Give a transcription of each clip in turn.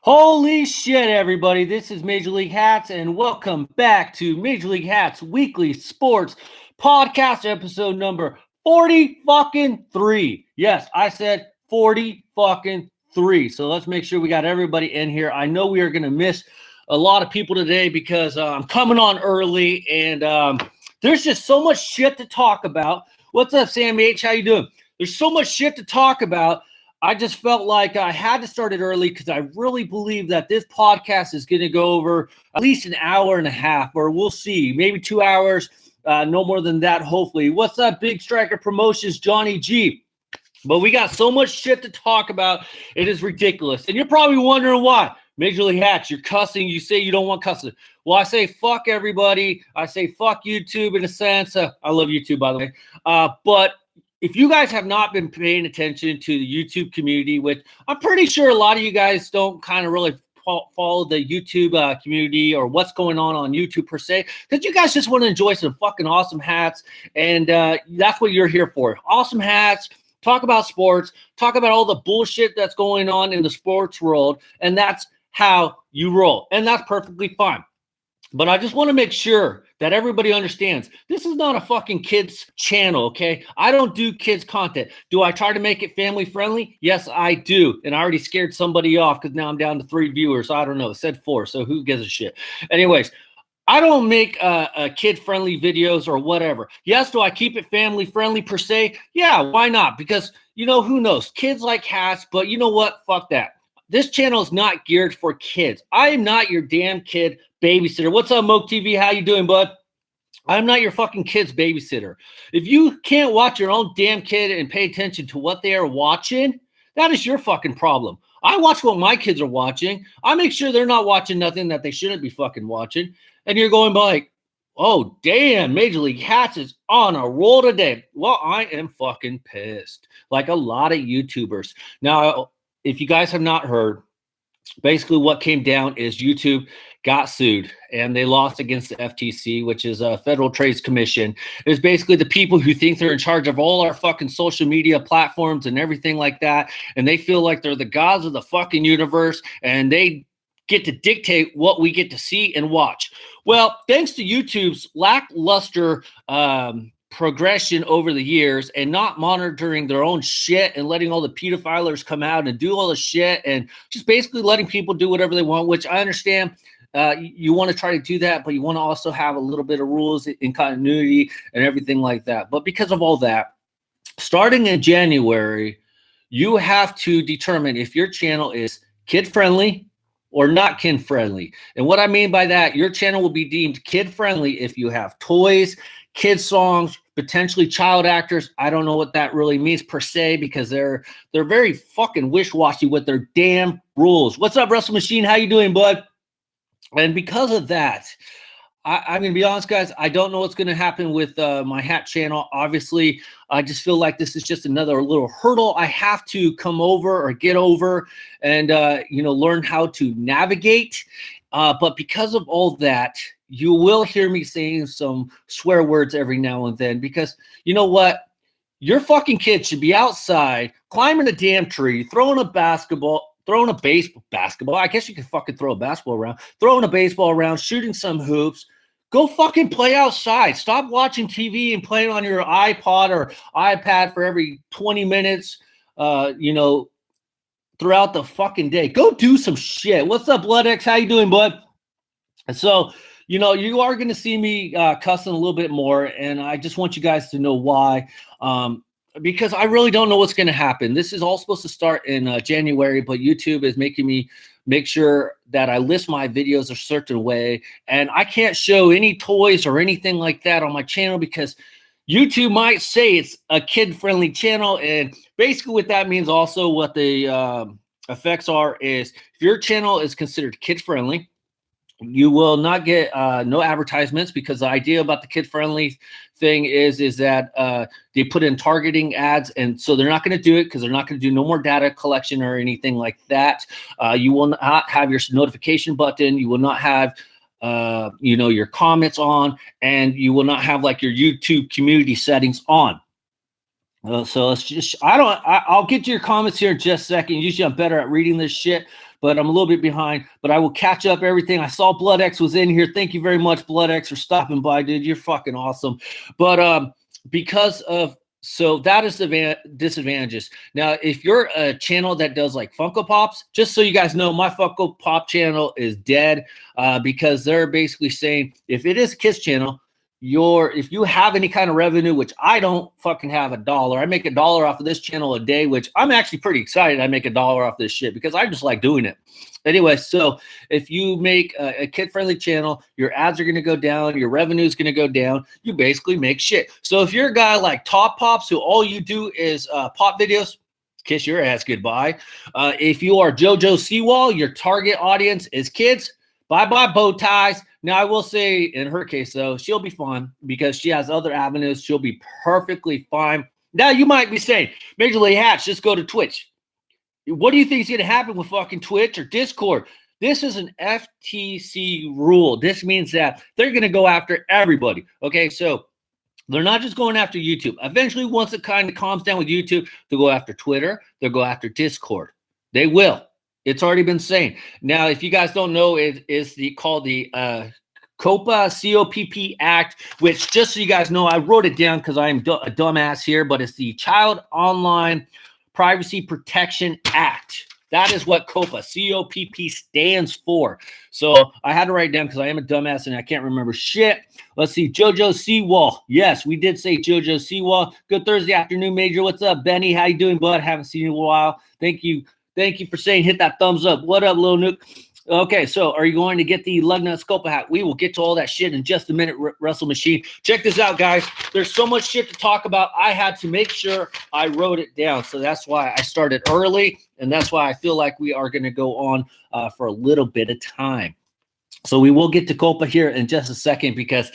Holy shit, everybody. This is Major League Hatz, and welcome back to Major League Hatz Weekly Sports Podcast, episode number 40 fucking 3. Yes, I said 40 fucking 3. So let's make sure we got everybody in here. I know we are going to miss a lot of people today because I'm coming on early, and there's just so much shit to talk about. What's up, Sam H? How you doing? There's so much shit to talk about. I just felt like I had to start it early because I really believe that this podcast is going to go over at least an hour and a half, or we'll see, maybe 2 hours, no more than that, hopefully. What's up, Big Striker Promotions, Johnny G? But we got so much shit to talk about. It is ridiculous. And you're probably wondering why. Major League Hatch, you're cussing. You say you don't want cussing. Well, I say fuck everybody. I say fuck YouTube in a sense. I love YouTube, by the way. But if you guys have not been paying attention to the YouTube community, which I'm pretty sure a lot of you guys don't kind of really follow the YouTube community or what's going on YouTube per se, because you guys just want to enjoy some fucking awesome hats, and that's what you're here for. Awesome hats, talk about sports, talk about all the bullshit that's going on in the sports world, and that's how you roll, and that's perfectly fine. But I just want to make sure that everybody understands this is not a fucking kids channel, okay? I don't do kids content. Do I try to make it family friendly? Yes, I do. And I already scared somebody off because now I'm down to 3 viewers. I don't know. It said 4, so who gives a shit? Anyways, I don't make kid-friendly videos or whatever. Yes, do I keep it family-friendly per se? Yeah, why not? Because, who knows? Kids like hats, but you know what? Fuck that. This channel is not geared for kids. I am not your damn kid babysitter. What's up, Moke TV? How you doing, bud? I'm not your fucking kid's babysitter. If you can't watch your own damn kid and pay attention to what they are watching, that is your fucking problem. I watch what my kids are watching. I make sure they're not watching nothing that they shouldn't be fucking watching. And you're going like, oh, damn, Major League Hatz is on a roll today. Well, I am fucking pissed. Like a lot of YouTubers. Now, if you guys have not heard, basically what came down is YouTube got sued and they lost against the FTC, which is a Federal Trades Commission. It's basically the people who think they're in charge of all our fucking social media platforms and everything like that. And they feel like they're the gods of the fucking universe and they get to dictate what we get to see and watch. Well, thanks to YouTube's lackluster progression over the years and not monitoring their own shit and letting all the pedophilers come out and do all the shit and just basically letting people do whatever they want, which I understand. You want to try to do that, but you want to also have a little bit of rules and continuity and everything like that. But because of all that, starting in January, you have to determine if your channel is kid-friendly or not kid-friendly. And what I mean by that, your channel will be deemed kid-friendly if you have toys, kids songs, potentially child actors. I don't know what that really means per se because they're very fucking wish-washy with their damn rules. What's up, Russell Machine? How you doing, bud? And because of that, I'm going to be honest, guys, I don't know what's going to happen with my hat channel. Obviously, I just feel like this is just another little hurdle I have to come over or get over and, learn how to navigate. But because of all that, you will hear me saying some swear words every now and then because you know what? Your fucking kid should be outside climbing a damn tree, throwing a basketball, throwing a basketball. I guess you could fucking throw a basketball around, throwing a baseball around, shooting some hoops. Go fucking play outside. Stop watching TV and playing on your iPod or iPad for every 20 minutes, throughout the fucking day. Go do some shit. What's up, Blood X? How you doing, bud? And so, you are going to see me cussing a little bit more, and I just want you guys to know why. Because I really don't know what's going to happen. This is all supposed to start in January, but YouTube is making me make sure that I list my videos a certain way. And I can't show any toys or anything like that on my channel because YouTube might say it's a kid-friendly channel. And basically what that means also what the effects are is if your channel is considered kid-friendly, you will not get no advertisements because the idea about the kid-friendly thing is that they put in targeting ads, and so they're not going to do it because they're not going to do no more data collection or anything like that. You will not have your notification button. You will not have your comments on, and you will not have like your YouTube community settings on. So let's just, I'll get to your comments here in just a second. Usually I'm better at reading this shit, but I'm a little bit behind, but I will catch up everything. I saw Blood X was in here. Thank you very much, Blood X, for stopping by, dude. You're fucking awesome. But because of, so that is the disadvantages. Now, if you're a channel that does like Funko Pops, just so you guys know, my Funko Pop channel is dead because they're basically saying if it is a kids channel, if you have any kind of revenue, which I don't fucking have $1, I make $1 off of this channel a day, which I'm actually pretty excited I make $1 off this shit because I just like doing it. Anyway, so if you make a kid-friendly channel, your ads are going to go down, your revenue is going to go down, you basically make shit. So if you're a guy like Top Pops, who all you do is pop videos, kiss your ass goodbye. If you are JoJo Seawall, your target audience is kids, bye-bye bow ties. Now, I will say in her case, though, she'll be fine because she has other avenues. She'll be perfectly fine. Now, you might be saying, Major League Hatch, just go to Twitch. What do you think is going to happen with fucking Twitch or Discord? This is an FTC rule. This means that they're going to go after everybody. Okay, so they're not just going after YouTube. Eventually, once it kind of calms down with YouTube, they'll go after Twitter. They'll go after Discord. They will. It's already been saying. Now, if you guys don't know, it is called the COPPA, C-O-P-P Act, which, just so you guys know, I wrote it down because I'm a dumbass here, but it's the Child Online Privacy Protection Act. That is what COPPA, C-O-P-P, stands for. So I had to write it down because I am a dumbass and I can't remember shit. Let's see. JoJo Seawall. Yes, we did say JoJo Seawall. Good Thursday afternoon, Major. What's up, Benny? How you doing, bud? Haven't seen you in a while. Thank you. Thank you for saying hit that thumbs up. What up, Lil Nuke? Okay, so are you going to get the Lugnut Scopa hat? We will get to all that shit in just a minute, Russell Machine. Check this out, guys. There's so much shit to talk about. I had to make sure I wrote it down. So that's why I started early, and that's why I feel like we are going to go on for a little bit of time. So we will get to Copa here in just a second because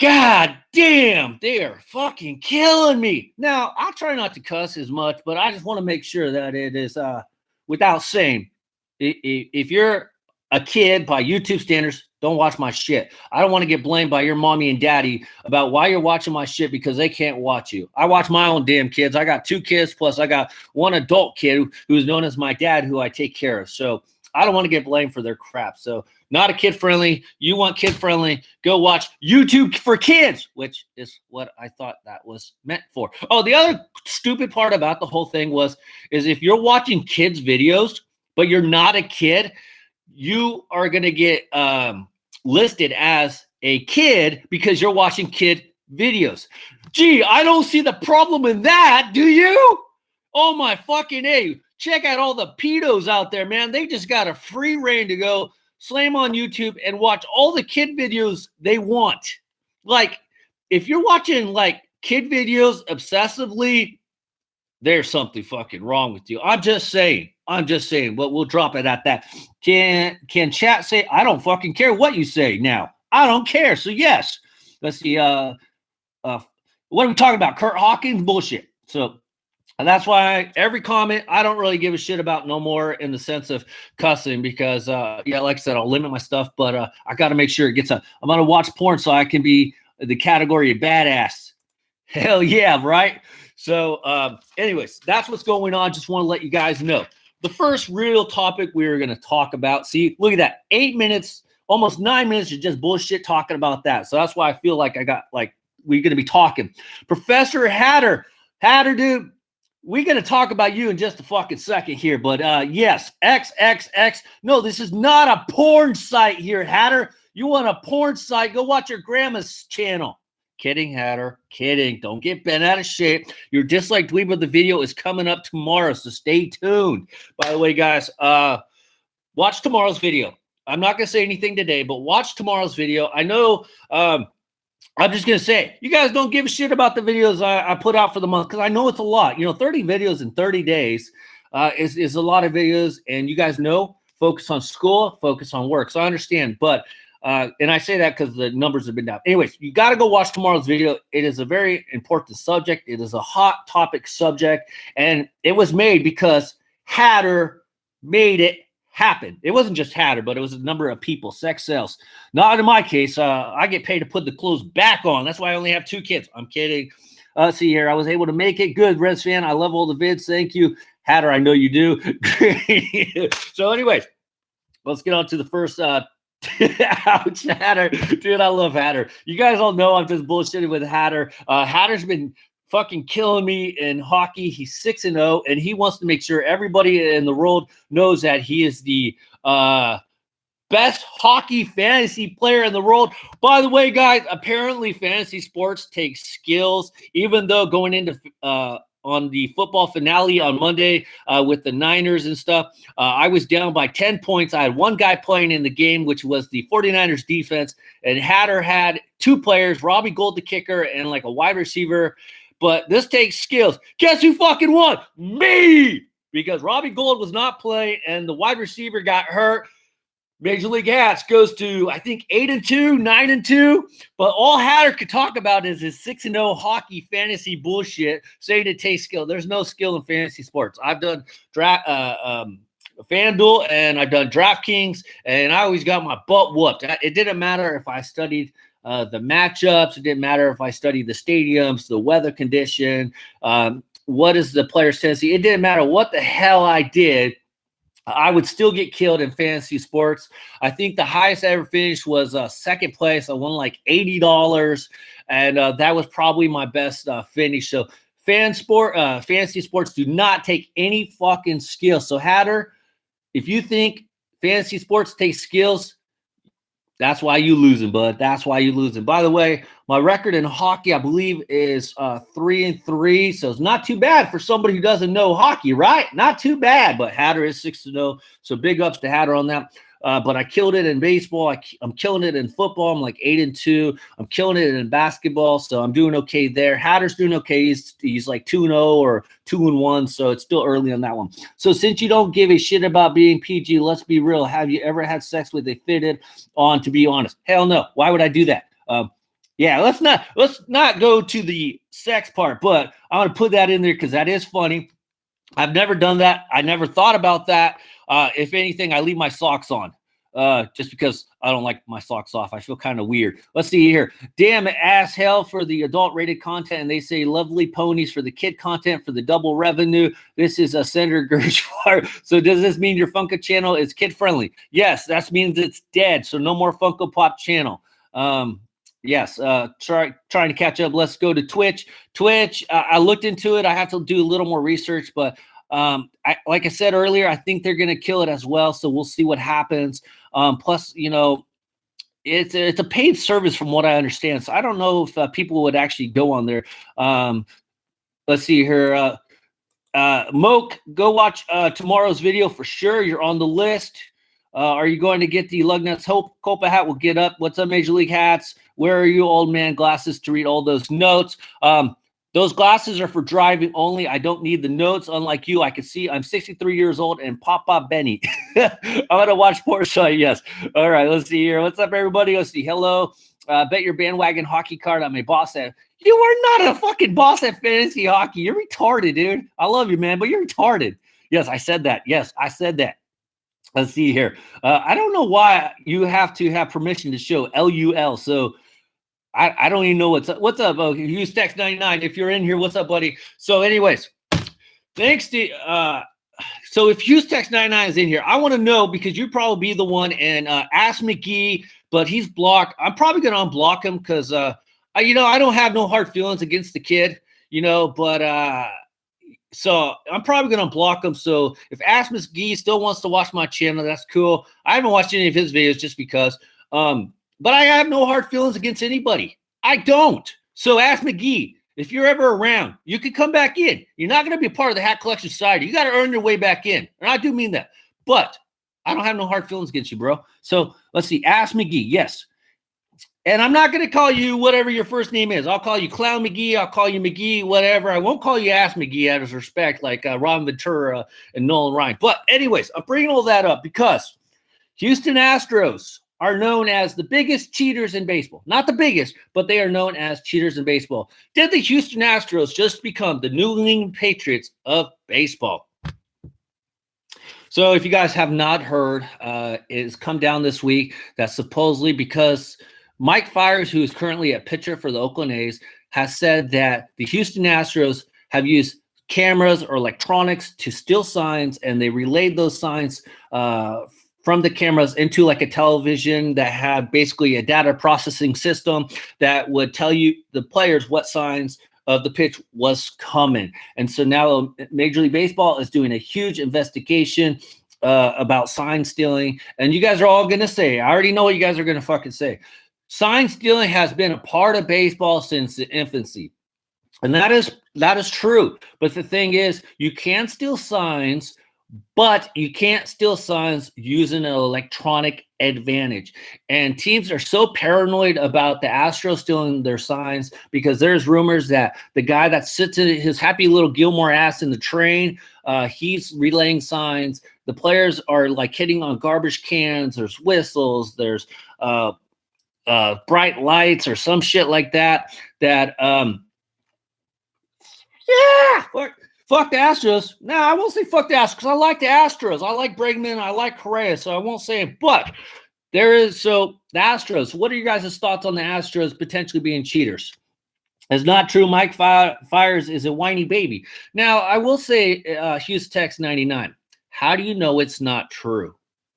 God damn, they are fucking killing me. Now, I'll try not to cuss as much, but I just want to make sure that it is without saying. If you're a kid by YouTube standards, don't watch my shit. I don't want to get blamed by your mommy and daddy about why you're watching my shit because they can't watch you. I watch my own damn kids. I got 2 kids, plus I got one adult kid who's known as my dad who I take care of. So I don't want to get blamed for their crap. So not a kid-friendly. You want kid-friendly, go watch YouTube for Kids, which is what I thought that was meant for. Oh, the other stupid part about the whole thing is if you're watching kids' videos, but you're not a kid, you are going to get listed as a kid because you're watching kid videos. Gee, I don't see the problem in that, do you? Oh, my fucking A. Check out all the pedos out there, man. They just got a free reign to go slam on YouTube and watch all the kid videos they want. Like, if you're watching, like, kid videos obsessively, there's something fucking wrong with you. I'm just saying, but we'll drop it at that. Can chat say, I don't fucking care what you say now. I don't care. So yes, let's see. What are we talking about? Kurt Hawkins? Bullshit. So that's why every comment, I don't really give a shit about no more in the sense of cussing because, yeah, like I said, I'll limit my stuff, but I got to make sure it gets I'm going to watch porn so I can be the category of badass. Hell yeah, right? So anyways, that's what's going on. Just want to let you guys know. The first real topic we are going to talk about, see, look at that, 8 minutes, almost 9 minutes of just bullshit talking about that. So that's why I feel like we're going to be talking. Professor Hatter, dude, we're going to talk about you in just a fucking second here. But yes, XXX. No, this is not a porn site here, Hatter. You want a porn site? Go watch your grandma's channel. Kidding, Hatter. Kidding. Don't get bent out of shape. Your Dislike Dweeb of the video is coming up tomorrow, so stay tuned. By the way, guys, watch tomorrow's video. I'm not going to say anything today, but watch tomorrow's video. I know I'm just going to say, you guys don't give a shit about the videos I put out for the month because I know it's a lot. 30 videos in 30 days is a lot of videos, and you guys know, focus on school, focus on work. So I understand, but and I say that because the numbers have been down. Anyways, you got to go watch tomorrow's video. It is a very important subject. It is a hot topic subject, and it was made because Hatter made it happen. It wasn't just Hatter, but it was a number of people, sex sales. Not in my case. I get paid to put the clothes back on. That's why I only have 2 kids. I'm kidding. See here, I was able to make it. Good, Reds fan. I love all the vids. Thank you. Hatter, I know you do. So anyways, let's get on to the first ouch, Hatter. Dude, I love Hatter. You guys all know I'm just bullshitting with Hatter. Hatter's been fucking killing me in hockey. He's 6-0, and he wants to make sure everybody in the world knows that he is the best hockey fantasy player in the world. By the way, guys, apparently fantasy sports takes skills, even though going into on the football finale on Monday with the Niners and stuff, I was down by 10 points. I had one guy playing in the game, which was the 49ers defense, and Hatter had two players, Robbie Gould, the kicker, and like a wide receiver. But this takes skills. Guess who fucking won? Me! Because Robbie Gould was not playing, and the wide receiver got hurt. Major League Hats goes to, I think, 8-2, 9-2. But all Hatter could talk about is his 6-0 hockey fantasy bullshit, saying it takes skill. There's no skill in fantasy sports. I've done FanDuel, and I've done DraftKings, and I always got my butt whooped. It didn't matter if I studied the matchups. It didn't matter if I studied the stadiums, the weather condition, what is the player's tendency. It didn't matter what the hell I did. I would still get killed in fantasy sports. I think the highest I ever finished was second place. I won like $80, and that was probably my best finish. So fantasy sports do not take any fucking skill. So Hatter, if you think fantasy sports take skills, that's why you losing, bud. That's why you losing. By the way, my record in hockey, I believe, is 3-3. So it's not too bad for somebody who doesn't know hockey, right? Not too bad. But Hatter is 6-0. So big ups to Hatter on that. But I killed it in baseball. I'm killing it in football. I'm like 8-2. I'm killing it in basketball. So I'm doing okay there. Hatter's doing okay. He's like 2-0 or 2-1. So it's still early on that one. So since you don't give a shit about being PG, let's be real. Have you ever had sex with a fitted on, to be honest? Hell no. Why would I do that? Yeah, let's not go to the sex part, but I'm going to put that in there because that is funny. I've never done that. I never thought about that. If anything, I leave my socks on just because I don't like my socks off. I feel kind of weird. Let's see here. Damn ass hell for the adult rated content. And they say lovely ponies for the kid content for the double revenue. This is a Senator Gershwar. So does this mean your Funko channel is kid friendly? Yes, that means it's dead. So no more Funko Pop channel. Yes, trying to catch up. Let's go to Twitch. I looked into it. I have to do a little more research, but like I said earlier, I think they're going to kill it as well. So we'll see what happens. Plus, you know, it's a paid service from what I understand. So I don't know if people would actually go on there. Let's see here. Moke, go watch tomorrow's video for sure. You're on the list. Are you going to get the Lugnuts Copa hat? Will get up. What's up, Major League Hats? Where are you, old man glasses, to read all those notes? Those glasses are for driving only. I don't need the notes. Unlike you, I can see. I'm 63 years old and Papa Benny. I'm going to watch Porsche. Yes. All right. Let's see here. What's up, everybody? Let's see. Hello. Bet your bandwagon hockey card I'm a boss at. You are not a fucking boss at fantasy hockey. You're retarded, dude. I love you, man, but you're retarded. Yes, I said that. Yes, I said that. Let's see here. I don't know why you have to have permission to show LUL. So I don't even know what's up. What's up? Oh, use text 99 if you're in here. What's up, buddy? So, anyways, thanks to so if Hughes Text 99 is in here, I want to know because you'd probably be the one and ask McGee, but he's blocked. I'm probably gonna unblock him because I don't have no hard feelings against the kid, but so I'm probably going to block him. So if Ask McGee still wants to watch my channel, that's cool. I haven't watched any of his videos just because. But I have no hard feelings against anybody. I don't. So Ask McGee, if you're ever around, you can come back in. You're not going to be a part of the Hat Collection Society. You got to earn your way back in. And I do mean that. But I don't have no hard feelings against you, bro. So let's see. Ask McGee. Yes. And I'm not going to call you whatever your first name is. I'll call you Clown McGee. I'll call you McGee, whatever. I won't call you Ass McGee out of respect, like Ron Ventura and Nolan Ryan. But anyways, I'm bringing all that up because Houston Astros are known as the biggest cheaters in baseball. Not the biggest, but they are known as cheaters in baseball. Did the Houston Astros just become the New England Patriots of baseball? So if you guys have not heard, it's come down this week that supposedly because Mike Fiers, who is currently a pitcher for the Oakland A's, has said that the Houston Astros have used cameras or electronics to steal signs, and they relayed those signs from the cameras into like a television that had basically a data processing system that would tell you the players what signs of the pitch was coming. And so now Major League Baseball is doing a huge investigation about sign stealing. And you guys are all going to say, I already know what you guys are going to fucking say. Sign stealing has been a part of baseball since the infancy. And that is true. But the thing is, you can steal signs, but you can't steal signs using an electronic advantage. And teams are so paranoid about the Astros stealing their signs because there's rumors that the guy that sits in his happy little Gilmore ass in the train, he's relaying signs. The players are like hitting on garbage cans. There's whistles. There's bright lights or some shit like that. Fuck the Astros. No, I won't say fuck the Astros because I like the Astros. I like Bregman. I like Correa, so I won't say it. But the Astros, what are you guys' thoughts on the Astros potentially being cheaters? It's not true. Mike Fiers is a whiny baby. Now, I will say, Hughes Text 99, how do you know it's not true?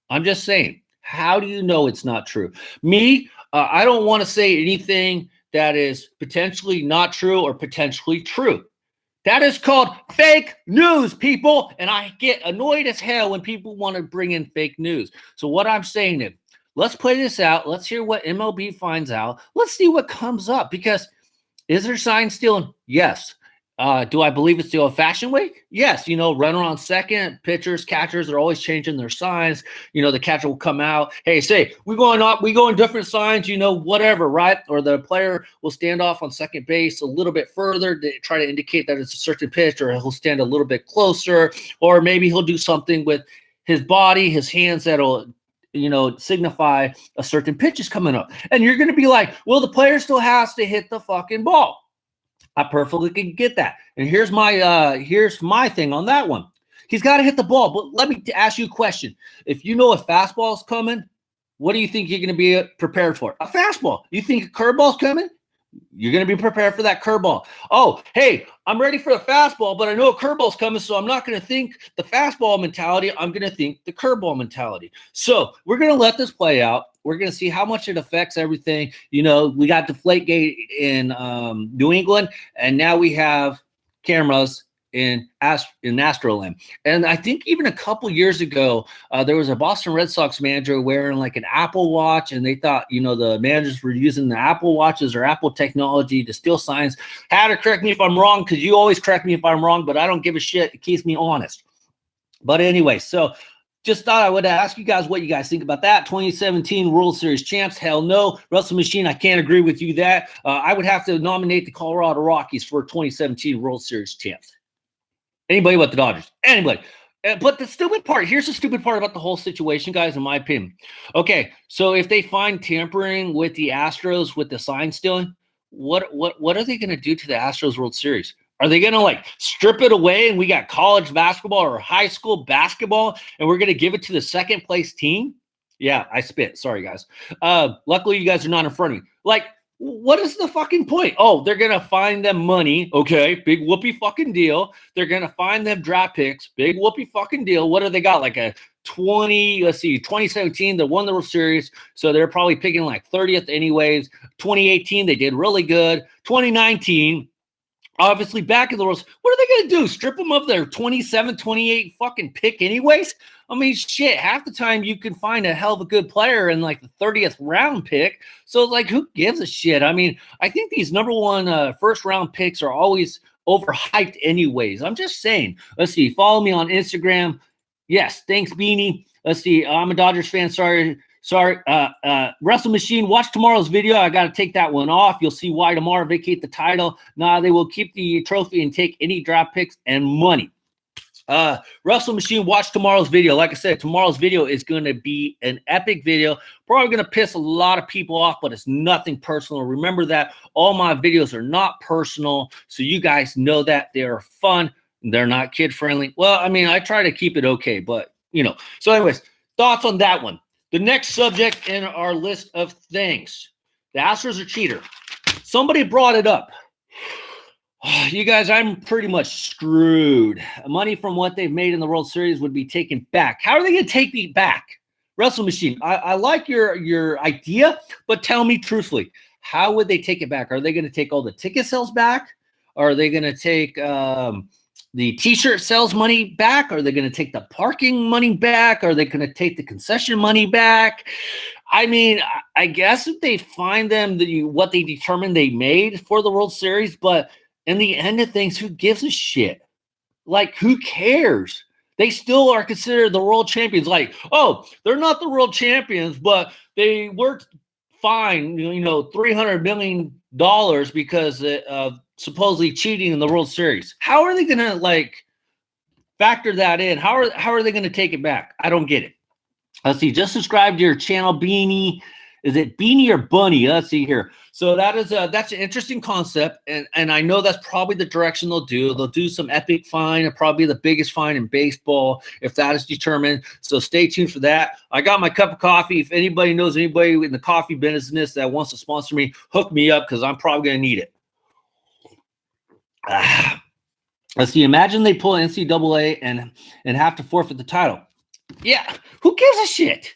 I'm just saying, how do you know it's not true? Me, I don't want to say anything that is potentially not true or potentially true. That is called fake news, people. And I get annoyed as hell when people want to bring in fake news. So what I'm saying is, let's play this out. Let's hear what MLB finds out. Let's see what comes up. Because is there sign stealing? Yes. Do I believe it's the old-fashioned way? Yes. Runner on second, pitchers, catchers are always changing their signs. The catcher will come out. Hey, say, we going different signs, whatever, right? Or the player will stand off on second base a little bit further to try to indicate that it's a certain pitch, or he'll stand a little bit closer, or maybe he'll do something with his body, his hands that'll signify a certain pitch is coming up. And you're going to be like, well, the player still has to hit the fucking ball. I perfectly can get that. And here's my thing on that one. He's got to hit the ball. But let me ask you a question. If you know a fastball is coming, what do you think you're going to be prepared for? A fastball. You think a curveball's coming? You're going to be prepared for that curveball. Oh, hey, I'm ready for the fastball, but I know a curveball's coming, so I'm not going to think the fastball mentality. I'm going to think the curveball mentality. So we're going to let this play out. We're going to see how much it affects everything. We got Deflategate in New England, and now we have cameras in Astroland. And I think even a couple years ago, there was a Boston Red Sox manager wearing like an Apple Watch, and they thought, the managers were using the Apple Watches or Apple technology to steal signs. Had to correct me if I'm wrong, because you always correct me if I'm wrong, but I don't give a shit. It keeps me honest. But anyway, so just thought I would ask you guys what you guys think about that. 2017 World Series champs, hell no. Russell Machine, I can't agree with you that. I would have to nominate the Colorado Rockies for 2017 World Series champs. Anybody but the Dodgers. Anybody. But the stupid part, here's the stupid part about the whole situation, guys, in my opinion. Okay, so if they find tampering with the Astros with the sign stealing, what are they going to do to the Astros World Series? Are they going to strip it away and we got college basketball or high school basketball and we're going to give it to the second place team? Yeah, I spit. Sorry, guys. Luckily, you guys are not in front of me. What is the fucking point? Oh, they're going to find them money. Okay, big whoopee fucking deal. They're going to find them draft picks. Big whoopee fucking deal. What do they got? 2017, they won the World Series. So they're probably picking 30th anyways. 2018, they did really good. 2019, obviously back in the World Series. What are they going to do? Strip them of their 27, 28 fucking pick anyways? I mean, shit, half the time you can find a hell of a good player in the 30th round pick. So who gives a shit? I mean, I think these number one first round picks are always overhyped anyways. I'm just saying. Let's see. Follow me on Instagram. Yes. Thanks, Beanie. Let's see. I'm a Dodgers fan. Sorry. Russell Machine, watch tomorrow's video. I got to take that one off. You'll see why tomorrow vacate the title. Nah, they will keep the trophy and take any draft picks and money. Russell Machine, watch tomorrow's video. Like I said, tomorrow's video is going to be an epic video. Probably going to piss a lot of people off, but it's nothing personal. Remember that all my videos are not personal, so you guys know that they are fun. They're not kid friendly. Well, I mean, I try to keep it okay, but So anyways, thoughts on that one. The next subject in our list of things. The Astros are cheater. Somebody brought it up. You guys, I'm pretty much screwed. Money from what they've made in the World Series would be taken back. How are they going to take me back? Wrestle Machine, I like your idea, but tell me truthfully, how would they take it back? Are they going to take all the ticket sales back? Are they going to take the T-shirt sales money back? Are they going to take the parking money back? Are they going to take the concession money back? I mean, I guess if they find them what they determined they made for the World Series, but in the end of things, who gives a shit? Like, who cares? They still are considered the world champions. Like, oh, they're not the world champions, but they were fined, $300 million because of supposedly cheating in the World Series. How are they going to factor that in? How are they going to take it back? I don't get it. Let's see. Just subscribe to your channel, Beanie. Is it Beanie or Bunny? Let's see here. So that's an interesting concept, and I know that's probably the direction they'll do. They'll do some epic fine, and probably the biggest fine in baseball if that is determined. So stay tuned for that. I got my cup of coffee. If anybody knows anybody in the coffee business that wants to sponsor me, hook me up because I'm probably going to need it. Let's see. Imagine they pull NCAA and have to forfeit the title. Yeah, who gives a shit?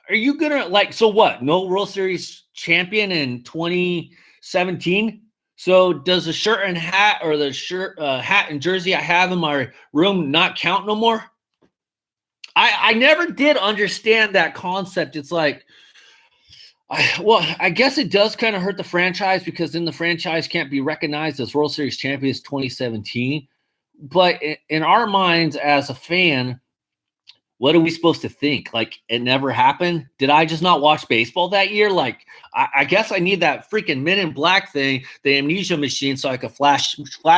Are you gonna so what? No World Series champion in 2017? So does the shirt and hat or the shirt hat and jersey I have in my room not count no more? I never did understand that concept. It's like, I guess it does kind of hurt the franchise because then the franchise can't be recognized as World Series champions 2017. But in our minds as a fan, what are we supposed to think? Like, it never happened? Did I just not watch baseball that year? Like, I guess I need that freaking Men in Black thing, the amnesia machine, so I could flash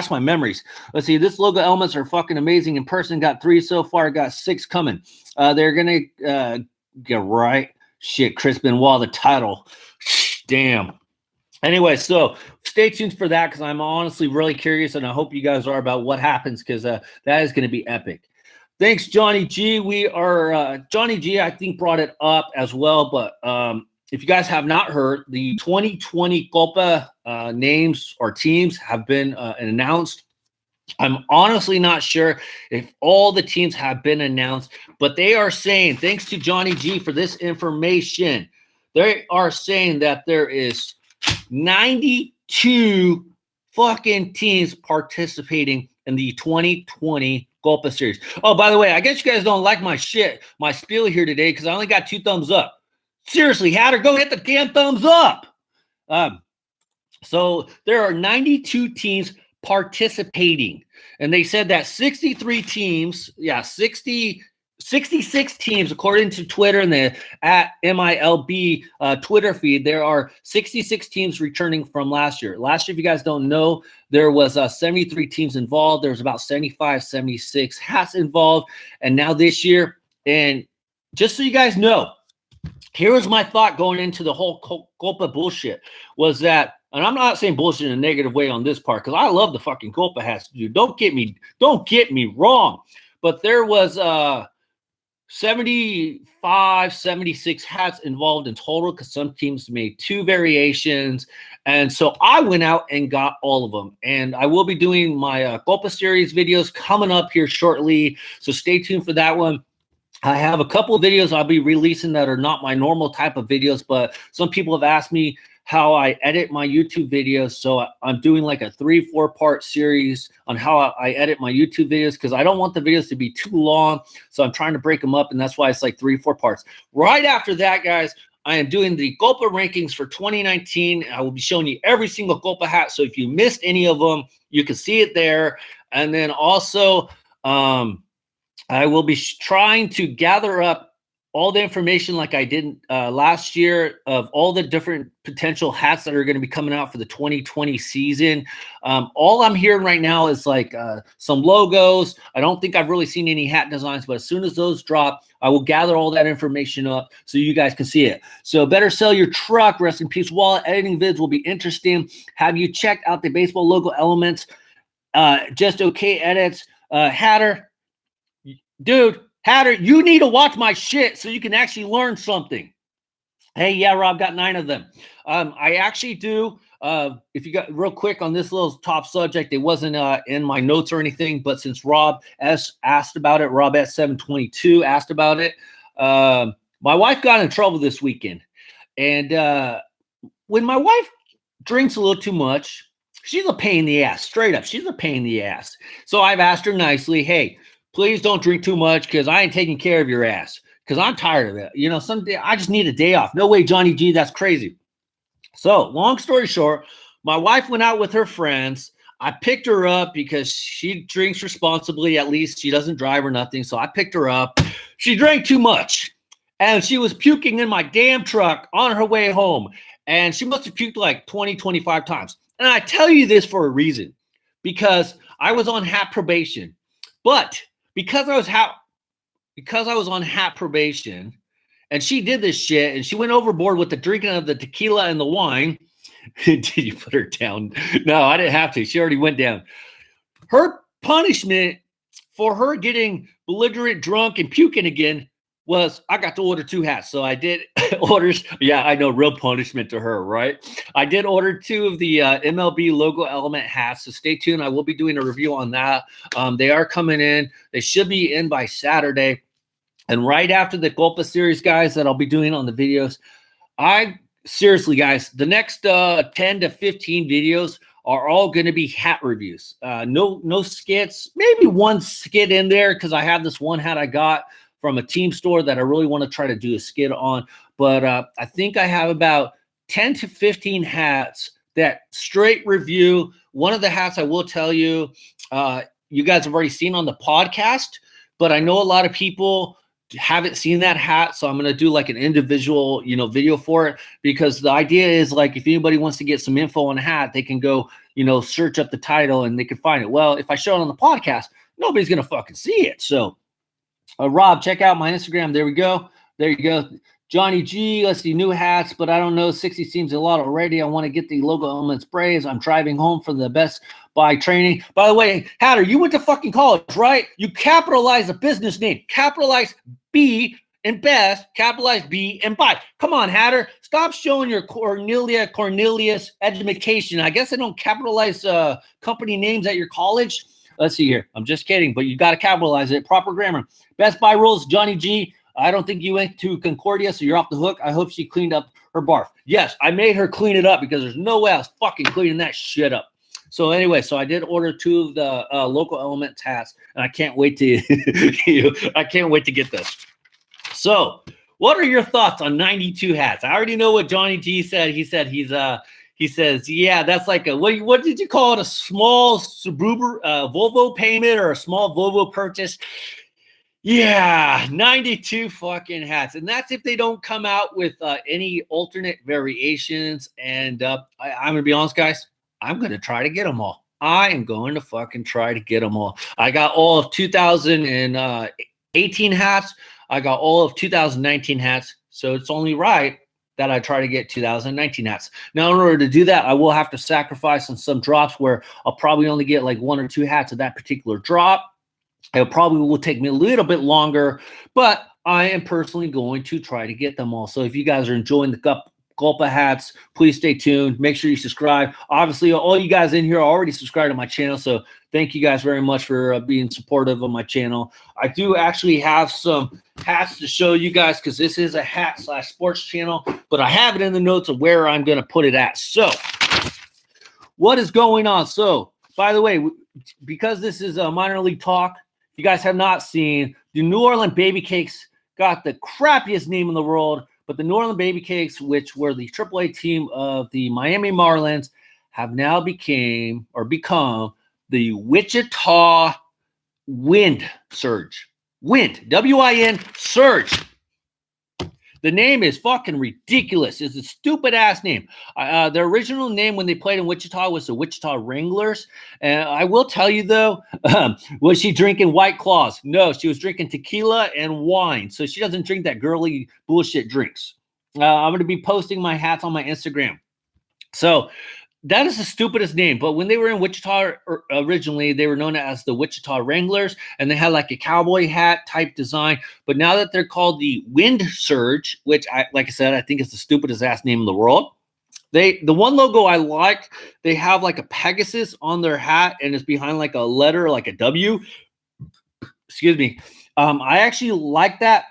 my memories. Let's see. This logo elements are fucking amazing in person. Got 3 so far. Got 6 coming. They're going to get right. Shit, Chris Benoit, the title. Damn. Anyway, so stay tuned for that because I'm honestly really curious, and I hope you guys are about what happens because that is going to be epic. Thanks, Johnny G. We are Johnny G, I think, brought it up as well. But if you guys have not heard, the 2020 Copa names or teams have been announced. I'm honestly not sure if all the teams have been announced, but they are saying, thanks to Johnny G for this information, they are saying that there is 92 fucking teams participating in the 2020 Copa Series. Oh, by the way, I guess you guys don't like my spiel here today because I only got 2 thumbs up. Seriously, Hatter, go hit the damn thumbs up. So there are 92 teams participating, and they said that 66 teams, according to Twitter and the at MILB Twitter feed, there are 66 teams returning from last year. Last year, if you guys don't know, there was 73 teams involved. There was about 75, 76 hats involved. And now this year, and just so you guys know, here was my thought going into the whole Copa bullshit was that, and I'm not saying bullshit in a negative way on this part because I love the fucking Copa hats. Dude, don't get me wrong. But there was 75, 76 hats involved in total because some teams made 2 variations. And so I went out and got all of them. And I will be doing my Copa Series videos coming up here shortly. So stay tuned for that one. I have a couple of videos I'll be releasing that are not my normal type of videos, but some people have asked me how I edit my YouTube videos. So I'm doing like a 3-4 part series on how I edit my YouTube videos because I don't want the videos to be too long. So I'm trying to break them up, and that's why it's like 3-4 parts. Right after that, guys, I am doing the Copa rankings for 2019. I will be showing you every single Copa hat. So if you missed any of them, you can see it there. And then also, I will be trying to gather up all the information like I did last year of all the different potential hats that are going to be coming out for the 2020 season. All I'm hearing right now is like some logos. I don't think I've really seen any hat designs, but as soon as those drop, I will gather all that information up so you guys can see it. So better sell your truck. Rest in peace, Wallet. Editing vids will be interesting. Have you checked out the baseball logo elements? Just okay edits. Hatter. Dude, Hatter, you need to watch my shit so you can actually learn something. Hey, yeah, Rob, got 9 of them. I actually do if you got real quick on this little top subject, it wasn't in my notes or anything, but since Rob S asked about it, Rob S722 asked about it. My wife got in trouble this weekend. And when my wife drinks a little too much, she's a pain in the ass, straight up. She's a pain in the ass. So I've asked her nicely, hey, please don't drink too much because I ain't taking care of your ass because I'm tired of it. You know, someday I just need a day off. No way, Johnny G, that's crazy. So long story short, my wife went out with her friends. I picked her up because she drinks responsibly. At least she doesn't drive or nothing. So I picked her up. She drank too much and she was puking in my damn truck on her way home. And she must have puked like 20, 25 times. And I tell you this for a reason, because I was on HAT probation. But because I was on HAT probation, and she did this shit, and she went overboard with the drinking of the tequila and the wine. Did you put her down? No, I didn't have to. She already went down. Her punishment for her getting belligerent, drunk, and puking again was I got to order 2 hats. So I did orders. Yeah, I know, real punishment to her, right? I did order 2 of the MLB logo element hats. So stay tuned. I will be doing a review on that. They are coming in. They should be in by Saturday. And right after the Golpa series, guys, that I'll be doing on the videos, seriously, guys, the next 10 to 15 videos are all going to be hat reviews. No skits, maybe one skit in there because I have this one hat I got from a team store that I really want to try to do a skit on. But I think I have about 10 to 15 hats that straight review. One of the hats I will tell you, you guys have already seen on the podcast, but I know a lot of people haven't seen that hat, so I'm going to do like an individual, video for it, because the idea is like if anybody wants to get some info on a hat, they can go, search up the title and they can find it. Well, if I show it on the podcast, nobody's going to fucking see it. So Rob, check out my Instagram. There we go. There you go. Johnny G, let's see, new hats, but I don't know. 60 seems a lot already. I want to get the logo element sprays. I'm driving home from the Best Buy training. By the way, Hatter, you went to fucking college, right? You capitalize a business name. Capitalize B and best, capitalize B and buy. Come on, Hatter. Stop showing your Cornelius education. I guess they don't capitalize company names at your college. Let's see here. I'm just kidding, but you got to capitalize it. Proper grammar. Best Buy rules, Johnny G. I don't think you went to Concordia, so you're off the hook. I hope she cleaned up her barf. Yes, I made her clean it up because there's no way I was fucking cleaning that shit up. So anyway, so I did order 2 of the local elements hats, and I can't wait to I can't wait to get this. So, what are your thoughts on 92 hats? I already know what Johnny G said. He says, yeah, that's like a what did you call it? A small Subaru Volvo payment or a small Volvo purchase? Yeah, 92 fucking hats. And that's if they don't come out with any alternate variations. And I'm going to be honest, guys, I'm going to try to get them all. I am going to fucking try to get them all. I got all of 2018 hats. I got all of 2019 hats. So it's only right that I try to get 2019 hats. Now, in order to do that, I will have to sacrifice on some drops where I'll probably only get like 1 or 2 hats of that particular drop. It probably will take me a little bit longer, but I am personally going to try to get them all. So if you guys are enjoying the Golpa hats, please stay tuned. Make sure you subscribe. Obviously, all you guys in here are already subscribed to my channel, so thank you guys very much for being supportive of my channel. I do actually have some hats to show you guys because this is a hat/sports channel, but I have it in the notes of where I'm going to put it at. So what is going on? So, by the way, because this is a minor league talk, if you guys have not seen, the New Orleans Baby Cakes got the crappiest name in the world, but the New Orleans Baby Cakes, which were the AAA team of the Miami Marlins, have now become the Wichita Wind Surge. Wind, W-I-N, Surge. The name is fucking ridiculous. It's a stupid-ass name. The original name when they played in Wichita was the Wichita Wranglers. And I will tell you, though, was she drinking White Claws? No, she was drinking tequila and wine. So she doesn't drink that girly bullshit drinks. I'm going to be posting my hats on my Instagram. So that is the stupidest name. But when they were in Wichita originally, they were known as the Wichita Wranglers, and they had like a cowboy hat type design. But now that they're called the Wind Surge, which, like I said, I think is the stupidest ass name in the world, The one logo I like, they have like a Pegasus on their hat, and it's behind like a letter, like a W. Excuse me. I actually like that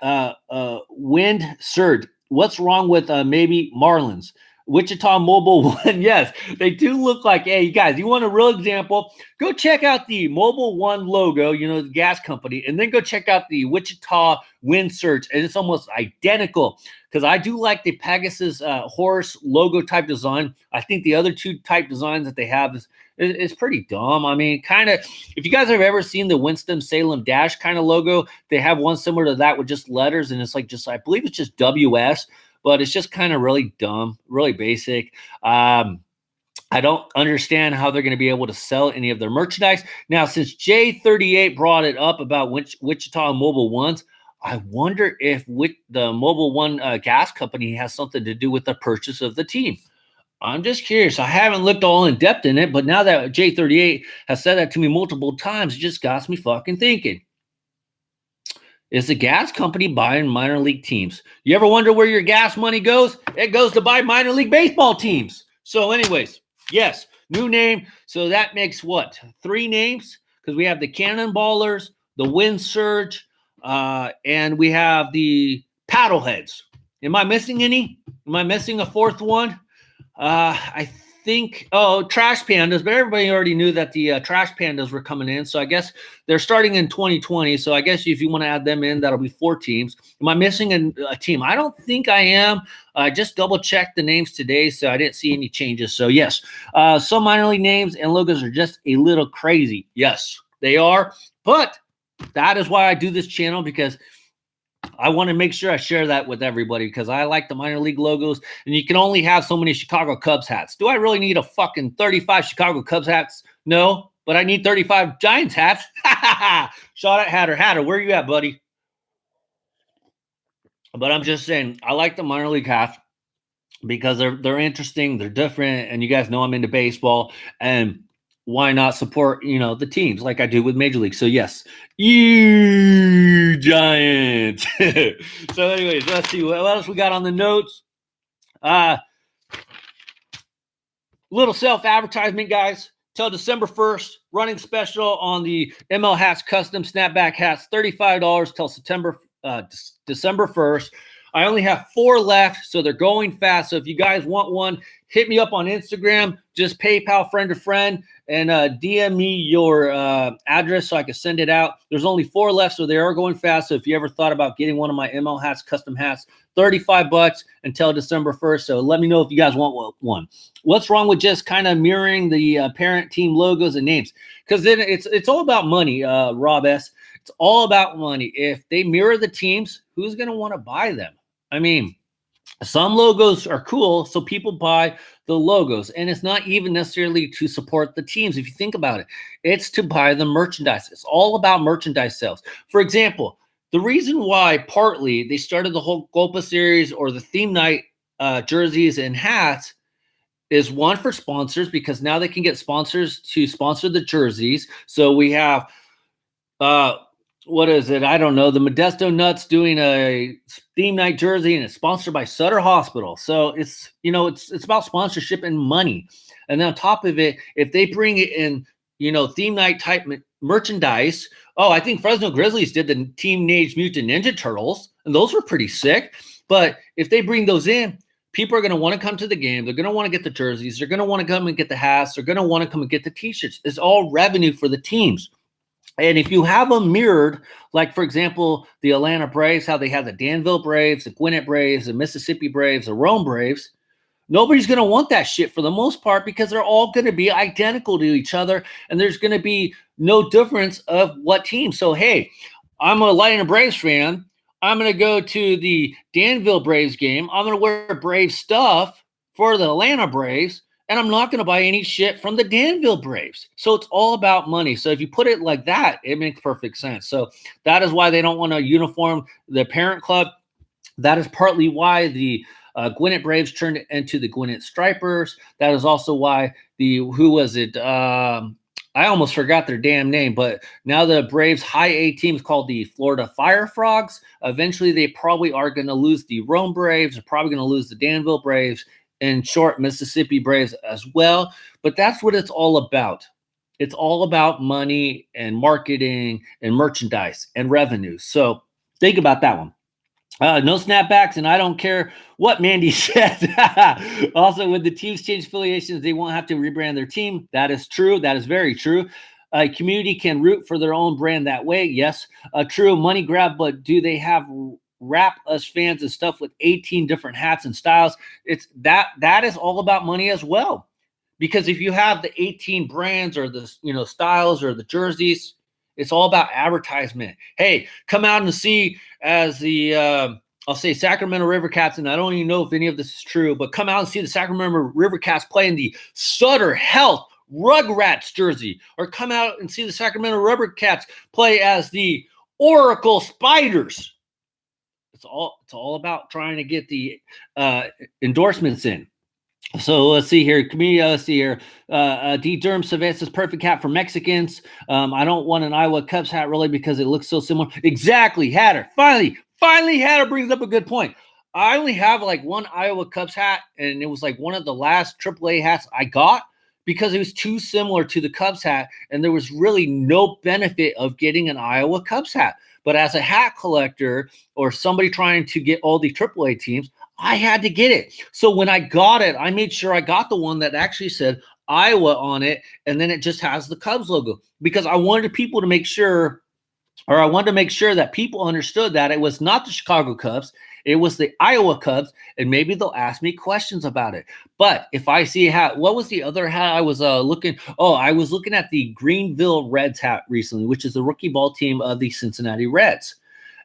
wind surge. What's wrong with maybe Marlins? Wichita Mobile One. Yes, they do look like, hey, you guys, you want a real example? Go check out the Mobile One logo, the gas company, and then go check out the Wichita Wind Surge. And it's almost identical because I do like the Pegasus horse logo type design. I think the other two type designs that they have is pretty dumb. I mean, kind of, if you guys have ever seen the Winston-Salem Dash kind of logo, they have one similar to that with just letters, and it's like I believe it's just WS, but it's just kind of really dumb, really basic. I don't understand how they're going to be able to sell any of their merchandise. Now, since J38 brought it up about Wichita Mobile Ones, I wonder if the Mobile One gas company has something to do with the purchase of the team. I'm just curious. I haven't looked all in depth in it, but now that J38 has said that to me multiple times, it just got me fucking thinking. Is the gas company buying minor league teams? You ever wonder where your gas money goes? It goes to buy minor league baseball teams. So anyways, yes, new name. So that makes what? 3 names? Because we have the Cannonballers, the Wind Surge, and we have the Paddleheads. Am I missing any? Am I missing a 4th one? I think, Trash Pandas, but everybody already knew that the Trash Pandas were coming in. So I guess they're starting in 2020. So I guess if you want to add them in, that'll be 4 teams. Am I missing a team? I don't think I am. I just double checked the names today, so I didn't see any changes. So yes, some minor league names and logos are just a little crazy. Yes, they are. But that is why I do this channel, because I want to make sure I share that with everybody, because I like the minor league logos, and you can only have so many Chicago Cubs hats. Do I really need a fucking 35 Chicago Cubs hats? No, but I need 35 Giants hats. Shot at Hatter. Where you at, buddy? But I'm just saying, I like the minor league hats because they're interesting, they're different, and you guys know I'm into baseball, and why not support, the teams like I do with Major League? So yes, you Giants. So anyways, let's see what else we got on the notes. Little self-advertisement, guys. Till December 1st, running special on the ML Hatz custom snapback hats, $35 till December 1st. I only have 4 left, so they're going fast. So if you guys want one, hit me up on Instagram. Just PayPal friend to friend and DM me your address so I can send it out. There's only 4 left, so they are going fast. So if you ever thought about getting one of my ML Hatz custom hats, $35 until December 1st. So let me know if you guys want one. What's wrong with just kind of mirroring the parent team logos and names? Because then it's all about money, Rob S. It's all about money. If they mirror the teams, who's going to want to buy them? I mean, some logos are cool, so people buy the logos, and it's not even necessarily to support the teams. If you think about it, it's to buy the merchandise. It's all about merchandise sales. For example, the reason why partly they started the whole Golpa series or the theme night jerseys and hats is, one, for sponsors, because now they can get sponsors to sponsor the jerseys. So we have what is it? I don't know. The Modesto Nuts doing a theme night jersey, and it's sponsored by Sutter Hospital. So it's about sponsorship and money. And then on top of it, if they bring it in, theme night type merchandise. Oh, I think Fresno Grizzlies did the Teenage Mutant Ninja Turtles, and those were pretty sick. But if they bring those in, people are going to want to come to the game. They're going to want to get the jerseys. They're going to want to come and get the hats. They're going to want to come and get the T-shirts. It's all revenue for the teams. And if you have them mirrored, like, for example, the Atlanta Braves, how they have the Danville Braves, the Gwinnett Braves, the Mississippi Braves, the Rome Braves, nobody's going to want that shit for the most part, because they're all going to be identical to each other, and there's going to be no difference of what team. So, hey, I'm a Atlanta Braves fan. I'm going to go to the Danville Braves game. I'm going to wear Braves stuff for the Atlanta Braves, and I'm not going to buy any shit from the Danville Braves. So it's all about money. So if you put it like that, it makes perfect sense. So that is why they don't want to uniform the parent club. That is partly why the Gwinnett Braves turned into the Gwinnett Stripers. That is also why I almost forgot their damn name, but now the Braves high A team is called the Florida Fire Frogs. Eventually, they probably are going to lose the Rome Braves. They're probably going to lose the Danville Braves. and short Mississippi Braves as well. But that's what it's all about. It's all about money and marketing and merchandise and revenue. So think about that one. No snapbacks, and I don't care what Mandy said. Also, when the teams change affiliations, they won't have to rebrand their team. That is true. That is very true. Community can root for their own brand that way. Yes, true. Money grab, but do they have wrap us fans and stuff with 18 different hats and styles? It's that is all about money as well. Because if you have the 18 brands or the styles or the jerseys, it's all about advertisement. Hey, come out and see as the I'll say Sacramento River Cats, and I don't even know if any of this is true, but come out and see the Sacramento River Cats play in the Sutter Health Rugrats jersey, or come out and see the Sacramento River Cats play as the Oracle Spiders. It's all about trying to get the endorsements in. So let's see here. Let's see here. D. Durham Savan's perfect hat for Mexicans. I don't want an Iowa Cubs hat really because it looks so similar. Exactly, Hatter. Finally, Hatter brings up a good point. I only have like one Iowa Cubs hat, and it was like one of the last AAA hats I got because it was too similar to the Cubs hat, and there was really no benefit of getting an Iowa Cubs hat. But as a hat collector or somebody trying to get all the AAA teams, I had to get it. So when I got it, I made sure I got the one that actually said Iowa on it, and then it just has the Cubs logo, because I wanted people to make sure, or I wanted to make sure that people understood that it was not the Chicago Cubs, it was the Iowa Cubs, and maybe they'll ask me questions about it. But if I see a hat, what was the other hat I was looking? Oh, I was looking at the Greenville Reds hat recently, which is the rookie ball team of the Cincinnati Reds.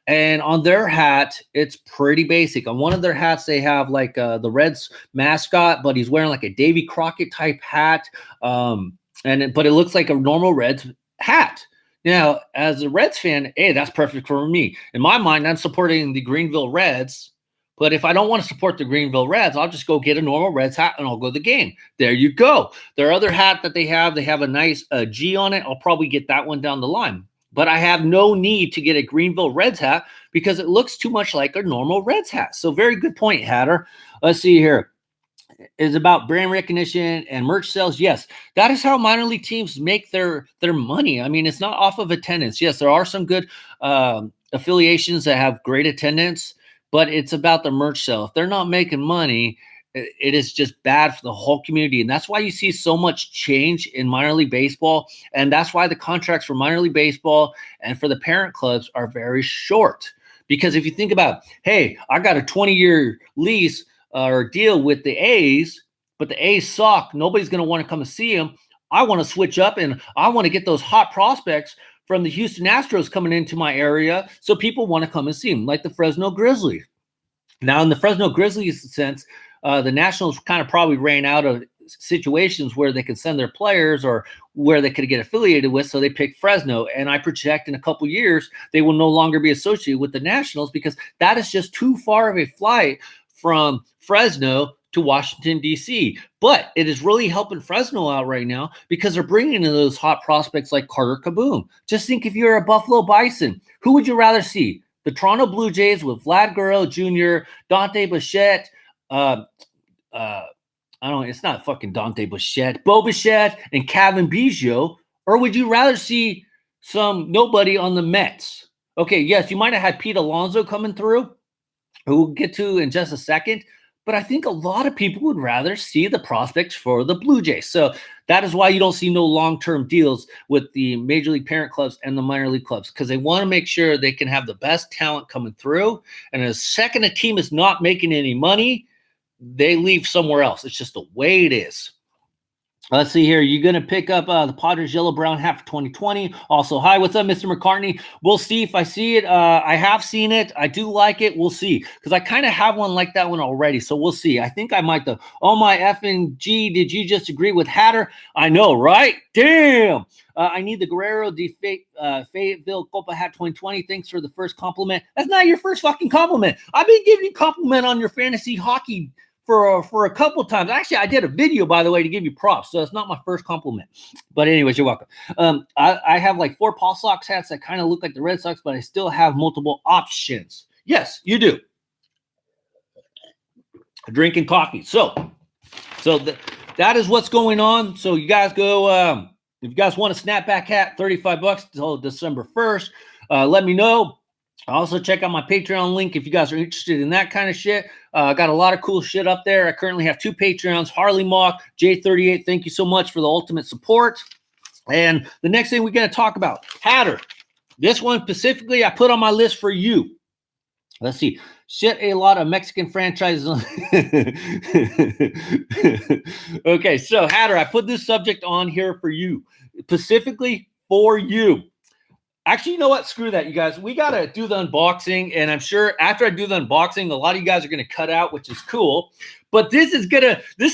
And on their hat, it's pretty basic. On one of their hats, they have like the Reds mascot, but he's wearing like a Davy Crockett type hat. But it looks like a normal Reds hat. Now, as a Reds fan, hey, that's perfect for me. In my mind, I'm supporting the Greenville Reds. But if I don't want to support the Greenville Reds, I'll just go get a normal Reds hat and I'll go to the game. There you go. Their other hat that they have a nice G on it. I'll probably get that one down the line. But I have no need to get a Greenville Reds hat because it looks too much like a normal Reds hat. So very good point, Hatter. Let's see here. It's about brand recognition and merch sales. Yes, that is how minor league teams make their money. I mean, it's not off of attendance. Yes, there are some good affiliations that have great attendance, but it's about the merch sale. If they're not making money, it is just bad for the whole community. And that's why you see so much change in minor league baseball. And that's why the contracts for minor league baseball and for the parent clubs are very short. Because if you think about, hey, I got a 20-year lease or deal with the A's, but the A's suck. Nobody's going to want to come and see them. I want to switch up, and I want to get those hot prospects from the Houston Astros coming into my area so people want to come and see them, like the Fresno Grizzlies. Now, in the Fresno Grizzlies sense, the Nationals kind of probably ran out of situations where they could send their players or where they could get affiliated with, so they picked Fresno. And I project in a couple years they will no longer be associated with the Nationals because that is just too far of a flight from Fresno to Washington, D.C. But it is really helping Fresno out right now because they're bringing in those hot prospects like Carter Kaboom. Just think, if you're a Buffalo Bison, who would you rather see? The Toronto Blue Jays with Vlad Guerrero Jr., Dante Bichette, it's not fucking Dante Bichette, Bo Bichette, and Kevin Biggio, or would you rather see some nobody on the Mets? Okay, yes, you might have had Pete Alonso coming through, who we'll get to in just a second, but I think a lot of people would rather see the prospects for the Blue Jays. So that is why you don't see no long-term deals with the major league parent clubs and the minor league clubs, because they want to make sure they can have the best talent coming through. And the second a team is not making any money, they leave somewhere else. It's just the way it is. Let's see here. You're going to pick up the Padres yellow-brown hat for 2020. Also, hi, what's up, Mr. McCartney? We'll see if I see it. I have seen it. I do like it. We'll see. Because I kind of have one like that one already, so we'll see. I think I might, though. Oh, my effing G, did you just agree with Hatter? I know, right? Damn. I need the Guerrero de Fayetteville Copa hat 2020. Thanks for the first compliment. That's not your first fucking compliment. I've been giving you a compliment on your fantasy hockey for a couple times. Actually, I did a video, by the way, to give you props, so it's not my first compliment. But anyways, you're welcome. I have like 4 Paul Sox hats that kind of look like the Red Sox, but I still have multiple options. Yes, you do. Drinking coffee. So So that is what's going on. So you guys go, if you guys want a snapback hat, $35 until December 1st, let me know. Also check out my Patreon link if you guys are interested in that kind of shit. I got a lot of cool shit up there. I currently have 2 Patreons, Harley Mock, J38. Thank you so much for the ultimate support. And the next thing we're going to talk about, Hatter. This one specifically I put on my list for you. Let's see. Shit, a lot of Mexican franchises. Okay, so Hatter, I put this subject on here for you, specifically for you. Actually, you know what? Screw that, you guys. We got to do the unboxing, and I'm sure after I do the unboxing, a lot of you guys are going to cut out, which is cool. But this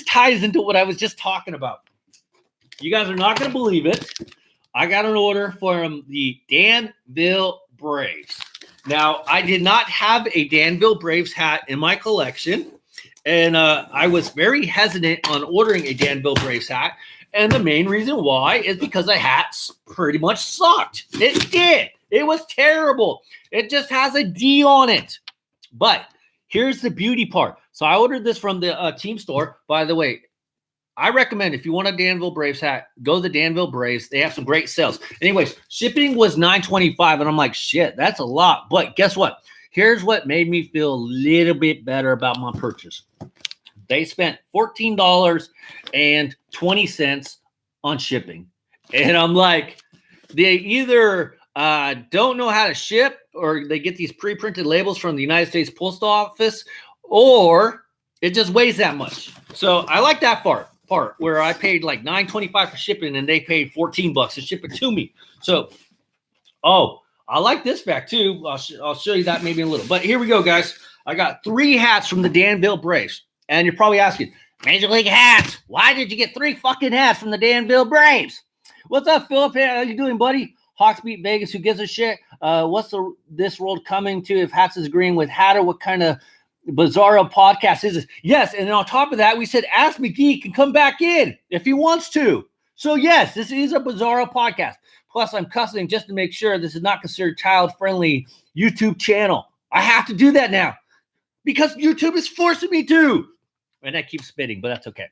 ties into what I was just talking about. You guys are not going to believe it. I got an order from the Danville Braves. Now, I did not have a Danville Braves hat in my collection, and I was very hesitant on ordering a Danville Braves hat. And the main reason why is because the hat pretty much sucked. It did. It was terrible. It just has a D on it. But here's the beauty part. So I ordered this from the team store. By the way, I recommend if you want a Danville Braves hat, go to the Danville Braves. They have some great sales. Anyways, shipping was $9.25, and I'm like, shit, that's a lot. But guess what? Here's what made me feel a little bit better about my purchase. They spent $14.20 on shipping. And I'm like, they either don't know how to ship, or they get these pre-printed labels from the United States Post Office, or it just weighs that much. So I like that part where I paid like $9.25 for shipping, and they paid $14 to ship it to me. So, I like this fact too. I'll show you that maybe in a little. But here we go, guys. I got 3 hats from the Danville Braves. And you're probably asking, Major League Hats, why did you get 3 fucking hats from the Danville Braves? What's up, Philip? Hey, how you doing, buddy? Hawks beat Vegas. Who gives a shit? What's this world coming to if Hatz is agreeing with Hatter? What kind of bizarro podcast is this? Yes, and on top of that, we said Ask McGee can come back in if he wants to. So yes, this is a bizarro podcast. Plus, I'm cussing just to make sure this is not considered child-friendly YouTube channel. I have to do that now because YouTube is forcing me to. And I keep spitting, but that's okay.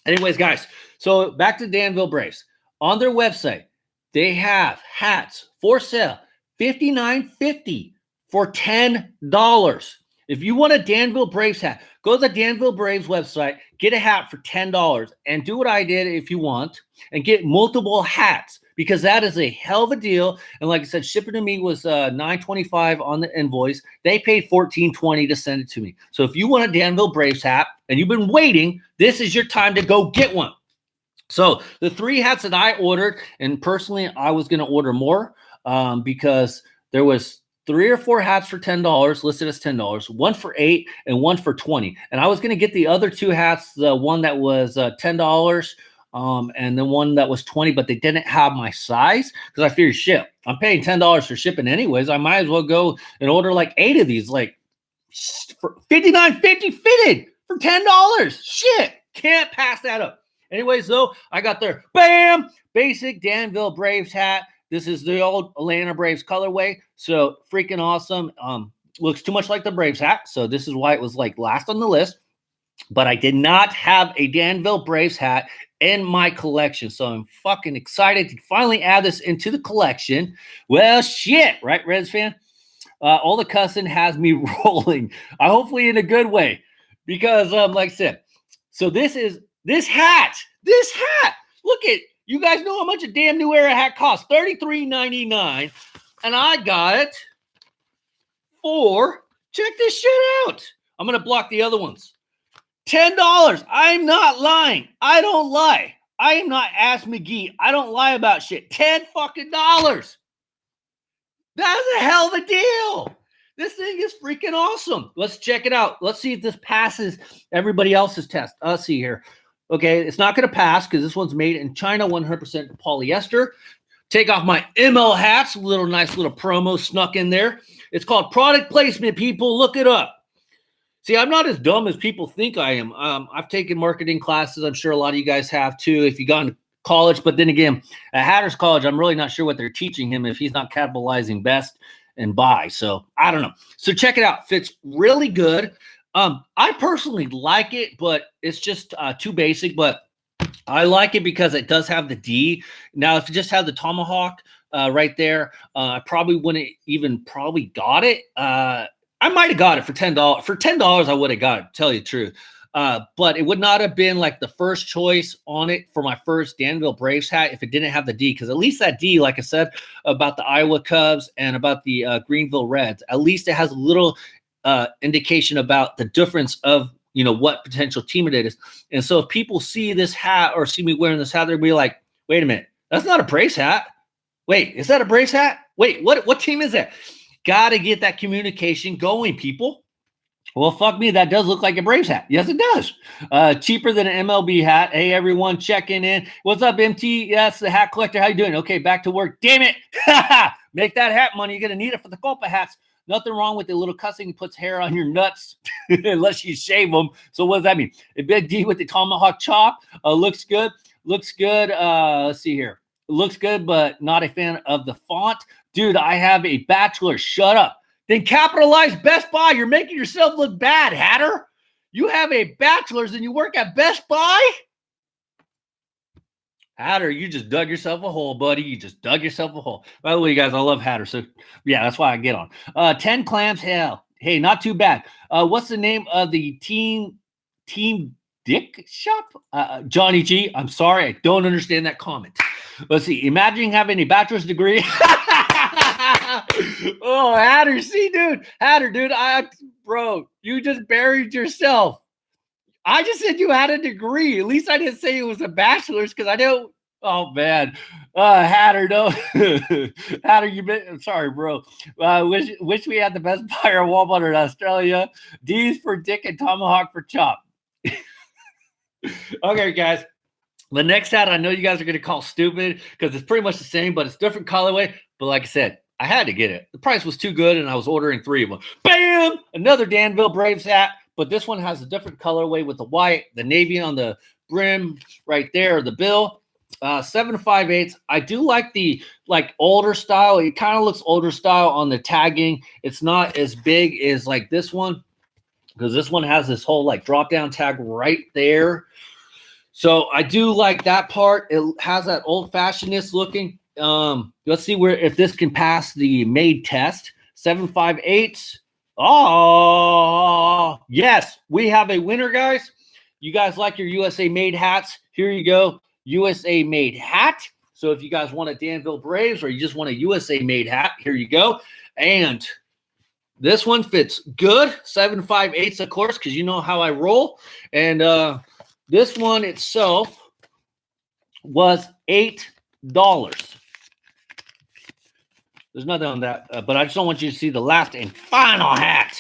Anyways, guys, so back to Danville Braves. On their website, they have hats for sale, $59.50 for $10. If you want a Danville Braves hat, go to the Danville Braves website, get a hat for $10, and do what I did if you want, and get multiple hats, because that is a hell of a deal. And like I said, shipping to me was $9.25 on the invoice. They paid $14.20 to send it to me. So if you want a Danville Braves hat and you've been waiting, this is your time to go get one. So the 3 hats that I ordered, and personally, I was going to order more because there was 3 or 4 hats for $10 listed as $10, 1 for $8 and 1 for $20. And I was going to get the other 2 hats, the one that was $10 and the one that was $20, but they didn't have my size because I figured, shit, I'm paying $10 for shipping anyways. I might as well go and order like 8 of these, like for $59.50 fitted for $10. Shit, can't pass that up. Anyways, though, I got their bam basic Danville Braves hat. This is the old Atlanta Braves colorway. So freaking awesome. Looks too much like the Braves hat. So this is why it was like last on the list. But I did not have a Danville Braves hat in my collection. So I'm fucking excited to finally add this into the collection. Well, shit, right, Reds fan? All the cussing has me rolling. Hopefully in a good way. Because like I said, so this hat. Look at, you guys know how much a damn New Era hat costs. $33.99. And I got it for, check this shit out. I'm going to block the other ones. $10. I'm not lying. I don't lie. I am not Ask McGee. I don't lie about shit. $10 fucking dollars. That's a hell of a deal. This thing is freaking awesome. Let's check it out. Let's see if this passes everybody else's test. Let's see here. Okay, it's not going to pass because this one's made in China, 100% polyester. Take off my ML hats. Nice little promo snuck in there. It's called product placement, people. Look it up. See, I'm not as dumb as people think I am. I've taken marketing classes. I'm sure a lot of you guys have too if you gone to college. But then again, at Hatter's College, I'm really not sure what they're teaching him if he's not capitalizing best and buy. So I don't know. So check it out. Fits really good. I personally like it, but it's just too basic. But I like it because it does have the D. Now, if it just had the tomahawk right there, I probably wouldn't even probably got it. I might have got it for $10. For $10, I would have got it, to tell you the truth. But it would not have been like the first choice on it for my first Danville Braves hat if it didn't have the D. Because at least that D, like I said, about the Iowa Cubs and about the Greenville Reds, at least it has a little indication about the difference of, you know, what potential team it is. And so if people see this hat or see me wearing this hat, they'll be like, wait a minute, that's not a Braves hat. Wait, is that a Braves hat? Wait, what team is that? Got to get that communication going, people. Well, fuck me, that does look like a Braves hat. Yes, it does. Cheaper than an MLB hat. Hey, everyone checking in. What's up, MT? Yes, the hat collector. How you doing? Okay, back to work. Damn it. Make that hat money. You're going to need it for the Copa hats. Nothing wrong with the little cussing puts hair on your nuts unless you shave them. So what does that mean? A big D with the tomahawk chop. Looks good. Looks good. Let's see here. Looks good, but not a fan of the font. Dude, I have a bachelor. Shut up. Then capitalize Best Buy. You're making yourself look bad, Hatter. You have a bachelor's and you work at Best Buy? Hatter, you just dug yourself a hole, buddy. You just dug yourself a hole. By the way, you guys, I love Hatter. So, yeah, that's why I get on. 10 clams, hell. Hey, not too bad. What's the name of the team Dick shop? Johnny G, I'm sorry. I don't understand that comment. Let's see. Imagine having a bachelor's degree. Oh, Hatter. See, dude. Hatter, dude. Bro, you just buried yourself. I just said you had a degree. At least I didn't say it was a bachelor's because I don't. Oh, man. Hatter, no. Hatter, I'm sorry, bro. Wish we had the Best Buy or Walmart in Australia. D's for Dick and Tomahawk for Chop. Okay, guys. The next hat I know you guys are going to call stupid because it's pretty much the same, but it's different colorway. But like I said, I had to get it. The price was too good, and I was ordering 3 of them. Bam! Another Danville Braves hat. But this one has a different colorway with the white, the navy on the brim right there, the bill. 7 5/8. I do like the older style. It kind of looks older style on the tagging. It's not as big as like this one because this one has this whole like drop down tag right there. So I do like that part. It has that old fashionedness looking. Let's see if this can pass the made test. 7 5/8. Oh, yes, we have a winner, guys. You guys like your USA made hats? Here you go, USA made hat. So if you guys want a Danville Braves or you just want a USA made hat, here you go. And this one fits good, 7 5/8, of course, because you know how I roll. And this one itself was $8. There's nothing on that, but I just don't want you to see the last and final hat.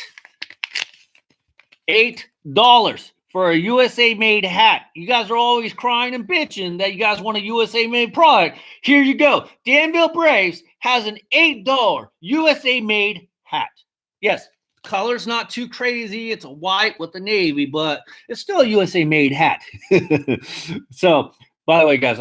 $8 for a USA-made hat. You guys are always crying and bitching that you guys want a USA-made product. Here you go. Danville Braves has an $8 USA-made hat. Yes, color's not too crazy. It's a white with the navy, but it's still a USA-made hat. So, by the way, guys,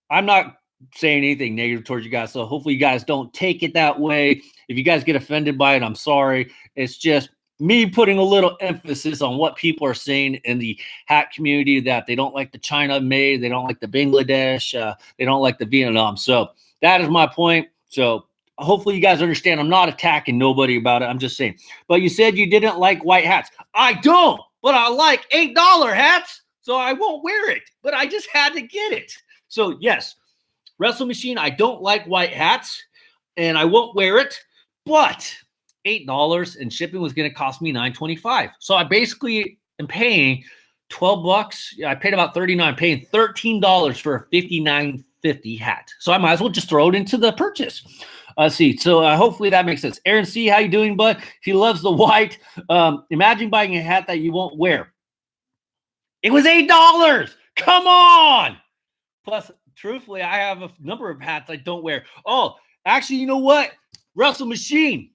I'm not saying anything negative towards you guys, so hopefully you guys don't take it that way. If you guys get offended by it, I'm sorry. It's just me putting a little emphasis on what people are saying in the hat community, that they don't like the China made, they don't like the Bangladesh, they don't like the Vietnam. So that is my point. So hopefully you guys understand I'm not attacking nobody about it. I'm just saying. But you said you didn't like white hats. I don't, but I like $8 hats, so I won't wear it. But I just had to get it. So yes, Wrestle Machine, I don't like white hats, and I won't wear it, but $8 and shipping was going to cost me $9.25. So I basically am paying $12. I paid about $39, paying $13 for a $59.50 hat. So I might as well just throw it into the purchase. See, so hopefully that makes sense. Aaron C., how you doing, bud? He loves the white. Imagine buying a hat that you won't wear. It was $8. Come on. Plus, truthfully, I have a number of hats I don't wear. Oh, actually, you know what? Wrestle Machine,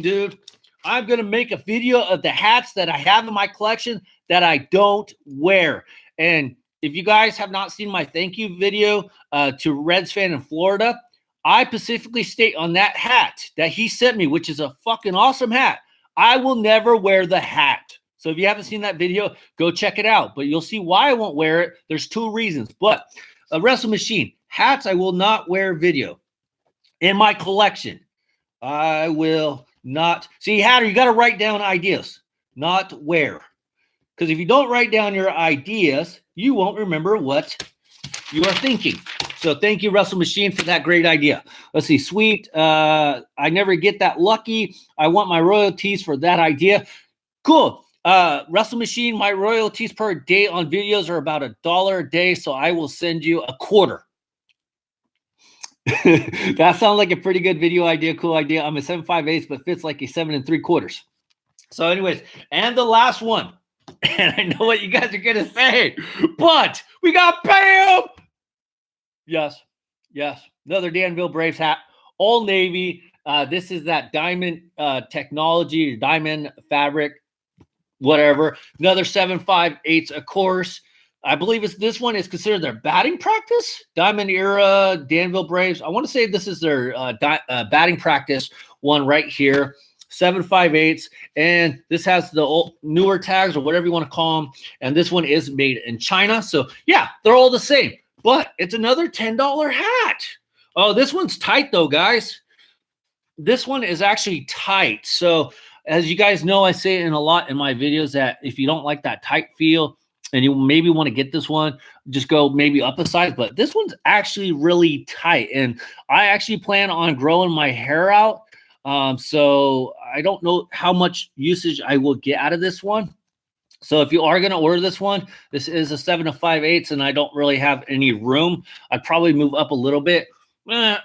dude. I'm going to make a video of the hats that I have in my collection that I don't wear. And if you guys have not seen my thank you video to Reds fan in Florida, I specifically state on that hat that he sent me, which is a fucking awesome hat. I will never wear the hat. So if you haven't seen that video, go check it out. But you'll see why I won't wear it. There's 2 reasons. But a Wrestle Machine, hats I will not wear video. In my collection, I will not. See, Hatter, you got to write down ideas, not wear. Because if you don't write down your ideas, you won't remember what you are thinking. So thank you, Wrestle Machine, for that great idea. Let's see. Sweet. I never get that lucky. I want my royalties for that idea. Cool. Wrestle Machine, my royalties per day on videos are about $1 a day. So I will send you a quarter. That sounds like a pretty good video idea. Cool idea. I'm a 7.5/8, but fits like a 7 3/4. So anyways, and the last one. And I know what you guys are going to say, but we got Bam. Yes. Another Danville Braves hat, Old Navy. This is that diamond technology, diamond fabric, whatever. Another 7.5/8, of course. I believe this one is considered their batting practice. Diamond era Danville Braves. I want to say this is their batting practice one right here. 7.5/8, and this has the old, newer tags or whatever you want to call them. And this one is made in China. So yeah, they're all the same, but it's another $10 hat. Oh, this one's tight though, guys. This one is actually tight. So as you guys know, I say it a lot in my videos that if you don't like that tight feel and you maybe want to get this one, just go maybe up a size. But this one's actually really tight, and I actually plan on growing my hair out. So I don't know how much usage I will get out of this one. So if you are going to order this one, this is a 7.5/8, and I don't really have any room. I'd probably move up a little bit.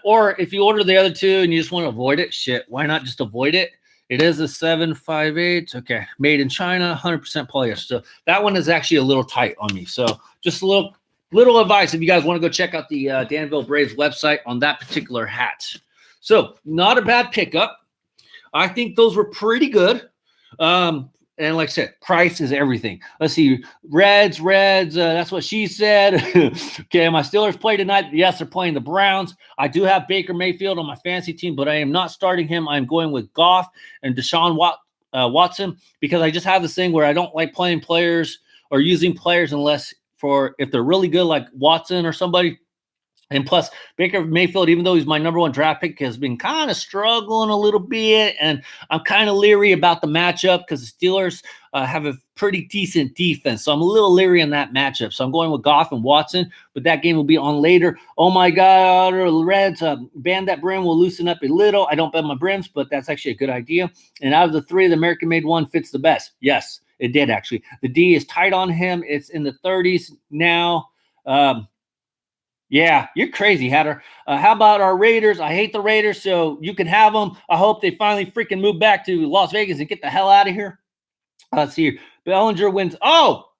Or if you order the other 2 and you just want to avoid it, shit, why not just avoid it? It is a 7.5/8. Okay. Made in China, 100% polyester. So that one is actually a little tight on me. So just a little advice if you guys want to go check out the Danville Braves website on that particular hat. So not a bad pickup. I think those were pretty good. And like I said, price is everything. Let's see. Reds. That's what she said. Okay, my Steelers play tonight. Yes, they're playing the Browns. I do have Baker Mayfield on my fantasy team, but I am not starting him. I'm going with Goff and Deshaun Watson because I just have this thing where I don't like playing players or using players unless if they're really good, like Watson or somebody. And plus, Baker Mayfield, even though he's my number 1 draft pick, has been kind of struggling a little bit. And I'm kind of leery about the matchup because the Steelers have a pretty decent defense. So I'm a little leery in that matchup. So I'm going with Goff and Watson, but that game will be on later. Oh, my God, the Reds, band that brim will loosen up a little. I don't bet my brims, but that's actually a good idea. And out of the 3, the American-made one fits the best. Yes, it did, actually. The D is tight on him. It's in the 30s now. Yeah, you're crazy, Hatter. How about our Raiders? I hate the Raiders, so you can have them. I hope they finally freaking move back to Las Vegas and get the hell out of here. Let's see here. Bellinger wins. Oh,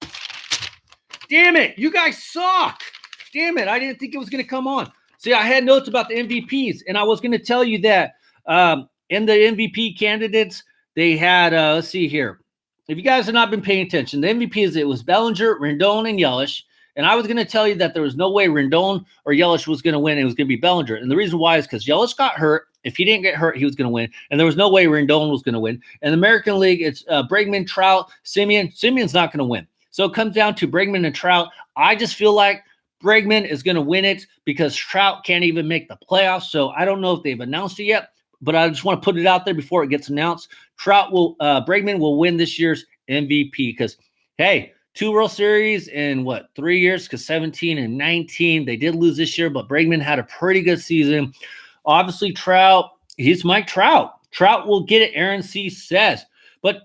damn it. You guys suck. Damn it. I didn't think it was going to come on. See, I had notes about the MVPs, and I was going to tell you that in the MVP candidates, they had, let's see here. If you guys have not been paying attention, the MVPs, it was Bellinger, Rendon, and Yelich. And I was going to tell you that there was no way Rendon or Yelich was going to win. It was going to be Bellinger. And the reason why is because Yelich got hurt. If he didn't get hurt, he was going to win. And there was no way Rendon was going to win. In the American League, it's Bregman, Trout, Simeon. Simeon's not going to win. So it comes down to Bregman and Trout. I just feel like Bregman is going to win it because Trout can't even make the playoffs. So I don't know if they've announced it yet, but I just want to put it out there before it gets announced. Bregman will win this year's MVP because, hey, 2 World Series in 3 years? Because 17 and 19, they did lose this year, but Bregman had a pretty good season. Obviously, Trout, he's Mike Trout. Trout will get it, Aaron C. says. But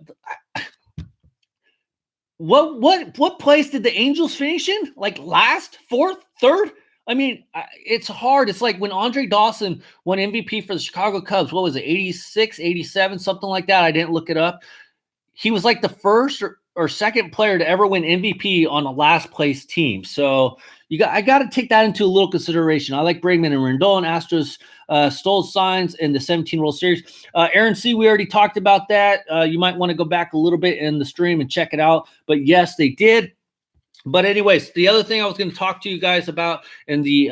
what place did the Angels finish in? Like last, 4th, 3rd? I mean, it's hard. It's like when Andre Dawson won MVP for the Chicago Cubs. What was it, 86, 87, something like that? I didn't look it up. He was like the first or second player to ever win MVP on a last place team. So I got to take that into a little consideration. I like Bregman and Rendon. Astros stole signs in the 17 World Series. Aaron C., we already talked about that. You might want to go back a little bit in the stream and check it out. But yes, they did. But anyways, the other thing I was going to talk to you guys about in the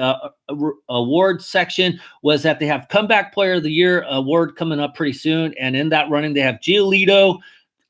award section was that they have Comeback Player of the Year award coming up pretty soon. And in that running, they have Giolito,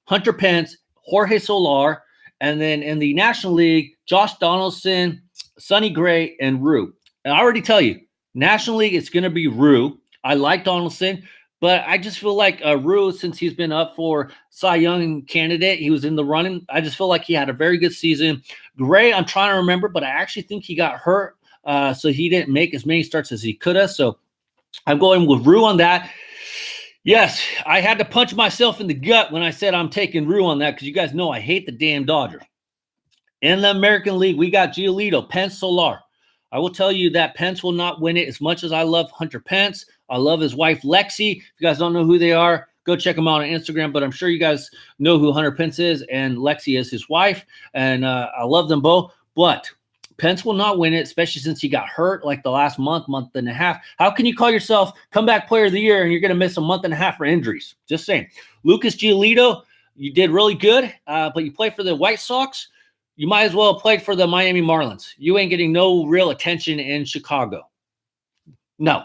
Hunter Pence, Jorge Solar, and then in the National League, Josh Donaldson, Sonny Gray, and Rue. And I already tell you, National League, it's going to be Rue. I like Donaldson, but I just feel like Rue, since he's been up for Cy Young candidate, he was in the running. I just feel like he had a very good season. Gray, I'm trying to remember, but I actually think he got hurt, so he didn't make as many starts as he could have. So I'm going with Rue on that. Yes, I had to punch myself in the gut when I said I'm taking Rue on that because you guys know I hate the damn Dodgers. In the American League, we got Giolito, Pence, Solar. I will tell you that Pence will not win it as much as I love Hunter Pence. I love his wife, Lexi. If you guys don't know who they are, go check them out on Instagram. But I'm sure you guys know who Hunter Pence is, and Lexi is his wife. And I love them both. But Pence will not win it, especially since he got hurt like the last month and a half. How can you call yourself Comeback Player of the Year and you're going to miss a month and a half for injuries? Just saying. Lucas Giolito, you did really good, but you played for the White Sox. You might as well have played for the Miami Marlins. You ain't getting no real attention in Chicago. No,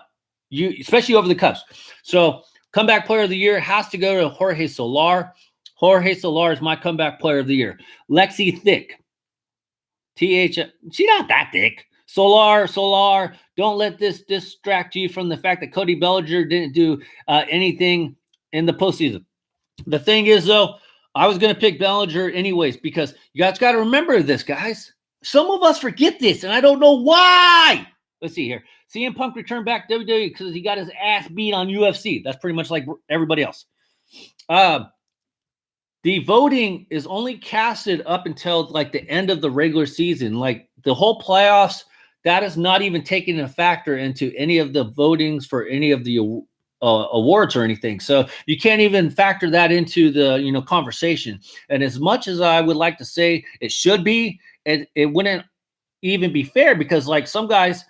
especially over the Cubs. So Comeback Player of the Year has to go to Jorge Solar. Jorge Solar is my Comeback Player of the Year. Lexi Thick. She's not that thick. Solar, don't let this distract you from the fact that Cody Bellinger didn't do anything in the postseason. The thing is, though, I was going to pick Bellinger anyways because you guys got to remember this, guys. Some of us forget this, and I don't know why. Let's see here. CM Punk returned back to WWE because he got his ass beat on UFC. That's pretty much like everybody else. The voting is only casted up until like the end of the regular season. Like the whole playoffs, that is not even taken a factor into any of the votings for any of the awards or anything. So you can't even factor that into the conversation. And as much as I would like to say it should be, it wouldn't even be fair because like some guys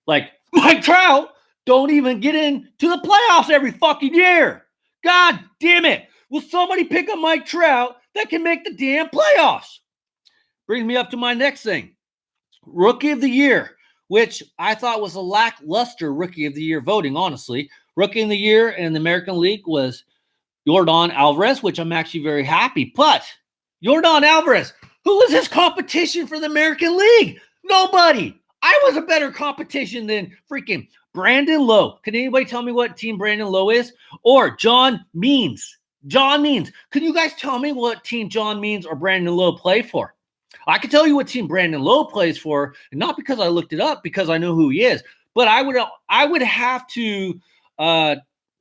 like Mike Trout don't even get into the playoffs every fucking year. God damn it. Will somebody pick up Mike Trout that can make the damn playoffs? Brings me up to my next thing. Rookie of the Year, which I thought was a lackluster Rookie of the Year voting, honestly. Rookie of the Year in the American League was Yordan Alvarez, which I'm actually very happy. But Yordan Alvarez, who was his competition for the American League? Nobody. I was a better competition than freaking Brandon Lowe. Can anybody tell me what team Brandon Lowe is? Or John Means. John Means. Can you guys tell me what team John Means or Brandon Lowe play for? I can tell you what team Brandon Lowe plays for, and not because I looked it up, because I know who he is. But I would have to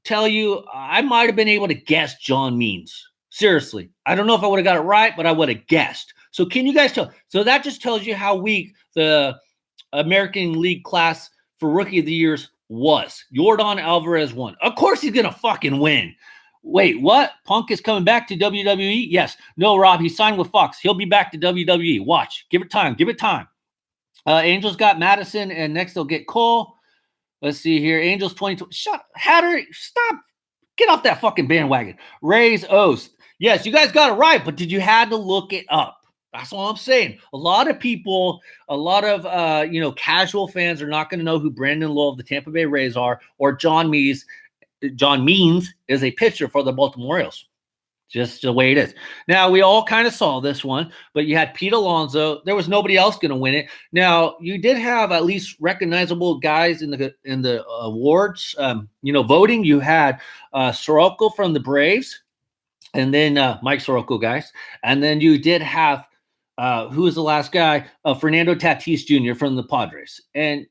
tell you I might have been able to guess John Means. Seriously. I don't know if I would have got it right, but I would have guessed. So can you guys tell? So that just tells you how weak the American League class for Rookie of the Years was. Yordan Alvarez won. Of course he's going to fucking win. Wait, what? Punk is coming back to WWE? Yes. No, Rob, he signed with Fox. He'll be back to WWE. Watch. Give it time. Give it time. Angels got Madison, and next they'll get Cole. Let's see here. Angels 2020. Shut up. Hatter, stop. Get off that fucking bandwagon. Rays Oast. Yes, you guys got it right, but did you have to look it up? That's all I'm saying. A lot of people, a lot of casual fans are not going to know who Brandon Lowe of the Tampa Bay Rays are, or John Means is a pitcher for the Baltimore Orioles. Just the way it is. Now, we all kind of saw this one, but you had Pete Alonso. There was nobody else going to win it. Now, you did have at least recognizable guys in the awards, voting. You had Soroka from the Braves, and then Mike Soroka, guys. And then you did have, who was the last guy? Fernando Tatis Jr. from the Padres. And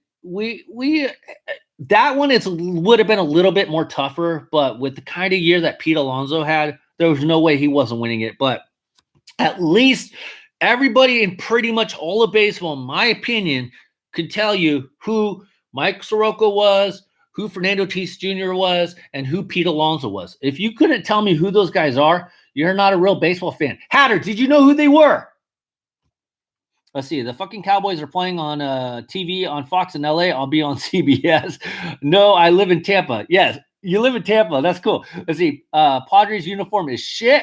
that one would have been a little bit more tougher, but with the kind of year that Pete Alonso had, there was no way he wasn't winning it. But at least everybody in pretty much all of baseball, in my opinion, could tell you who Mike Soroka was, who Fernando Tatis Jr. was, and who Pete Alonso was. If you couldn't tell me who those guys are, you're not a real baseball fan. Hatter, did you know who they were? Let's see. The fucking Cowboys are playing on TV on Fox in LA. I'll be on CBS. No, I live in Tampa. Yes, you live in Tampa. That's cool. Let's see. Padres uniform is shit.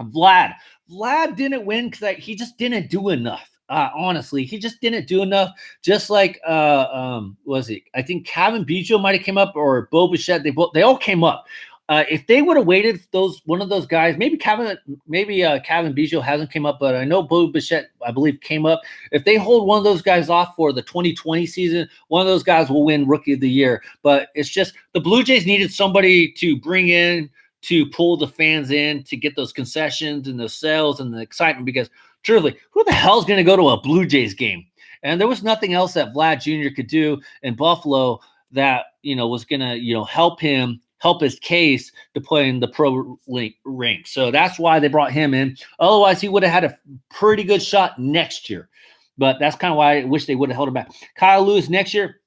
Vlad Vlad didn't win because he just didn't do enough. Honestly, he just didn't do enough. Just like was it? I think Kevin Biggio might have came up, or Bo Bichette. They all came up. If they would have waited, one of those guys, maybe Kevin Biggio hasn't came up, but I know Bo Bichette, I believe, came up. If they hold one of those guys off for the 2020 season, one of those guys will win Rookie of the Year. But it's just the Blue Jays needed somebody to bring in to pull the fans in to get those concessions and those sales and the excitement, because truly, who the hell is going to go to a Blue Jays game? And there was nothing else that Vlad Jr. could do in Buffalo that, was going to, help his case to play in the pro rank. So that's why they brought him in. Otherwise, he would have had a pretty good shot next year. But that's kind of why I wish they would have held him back. Kyle Lewis next year.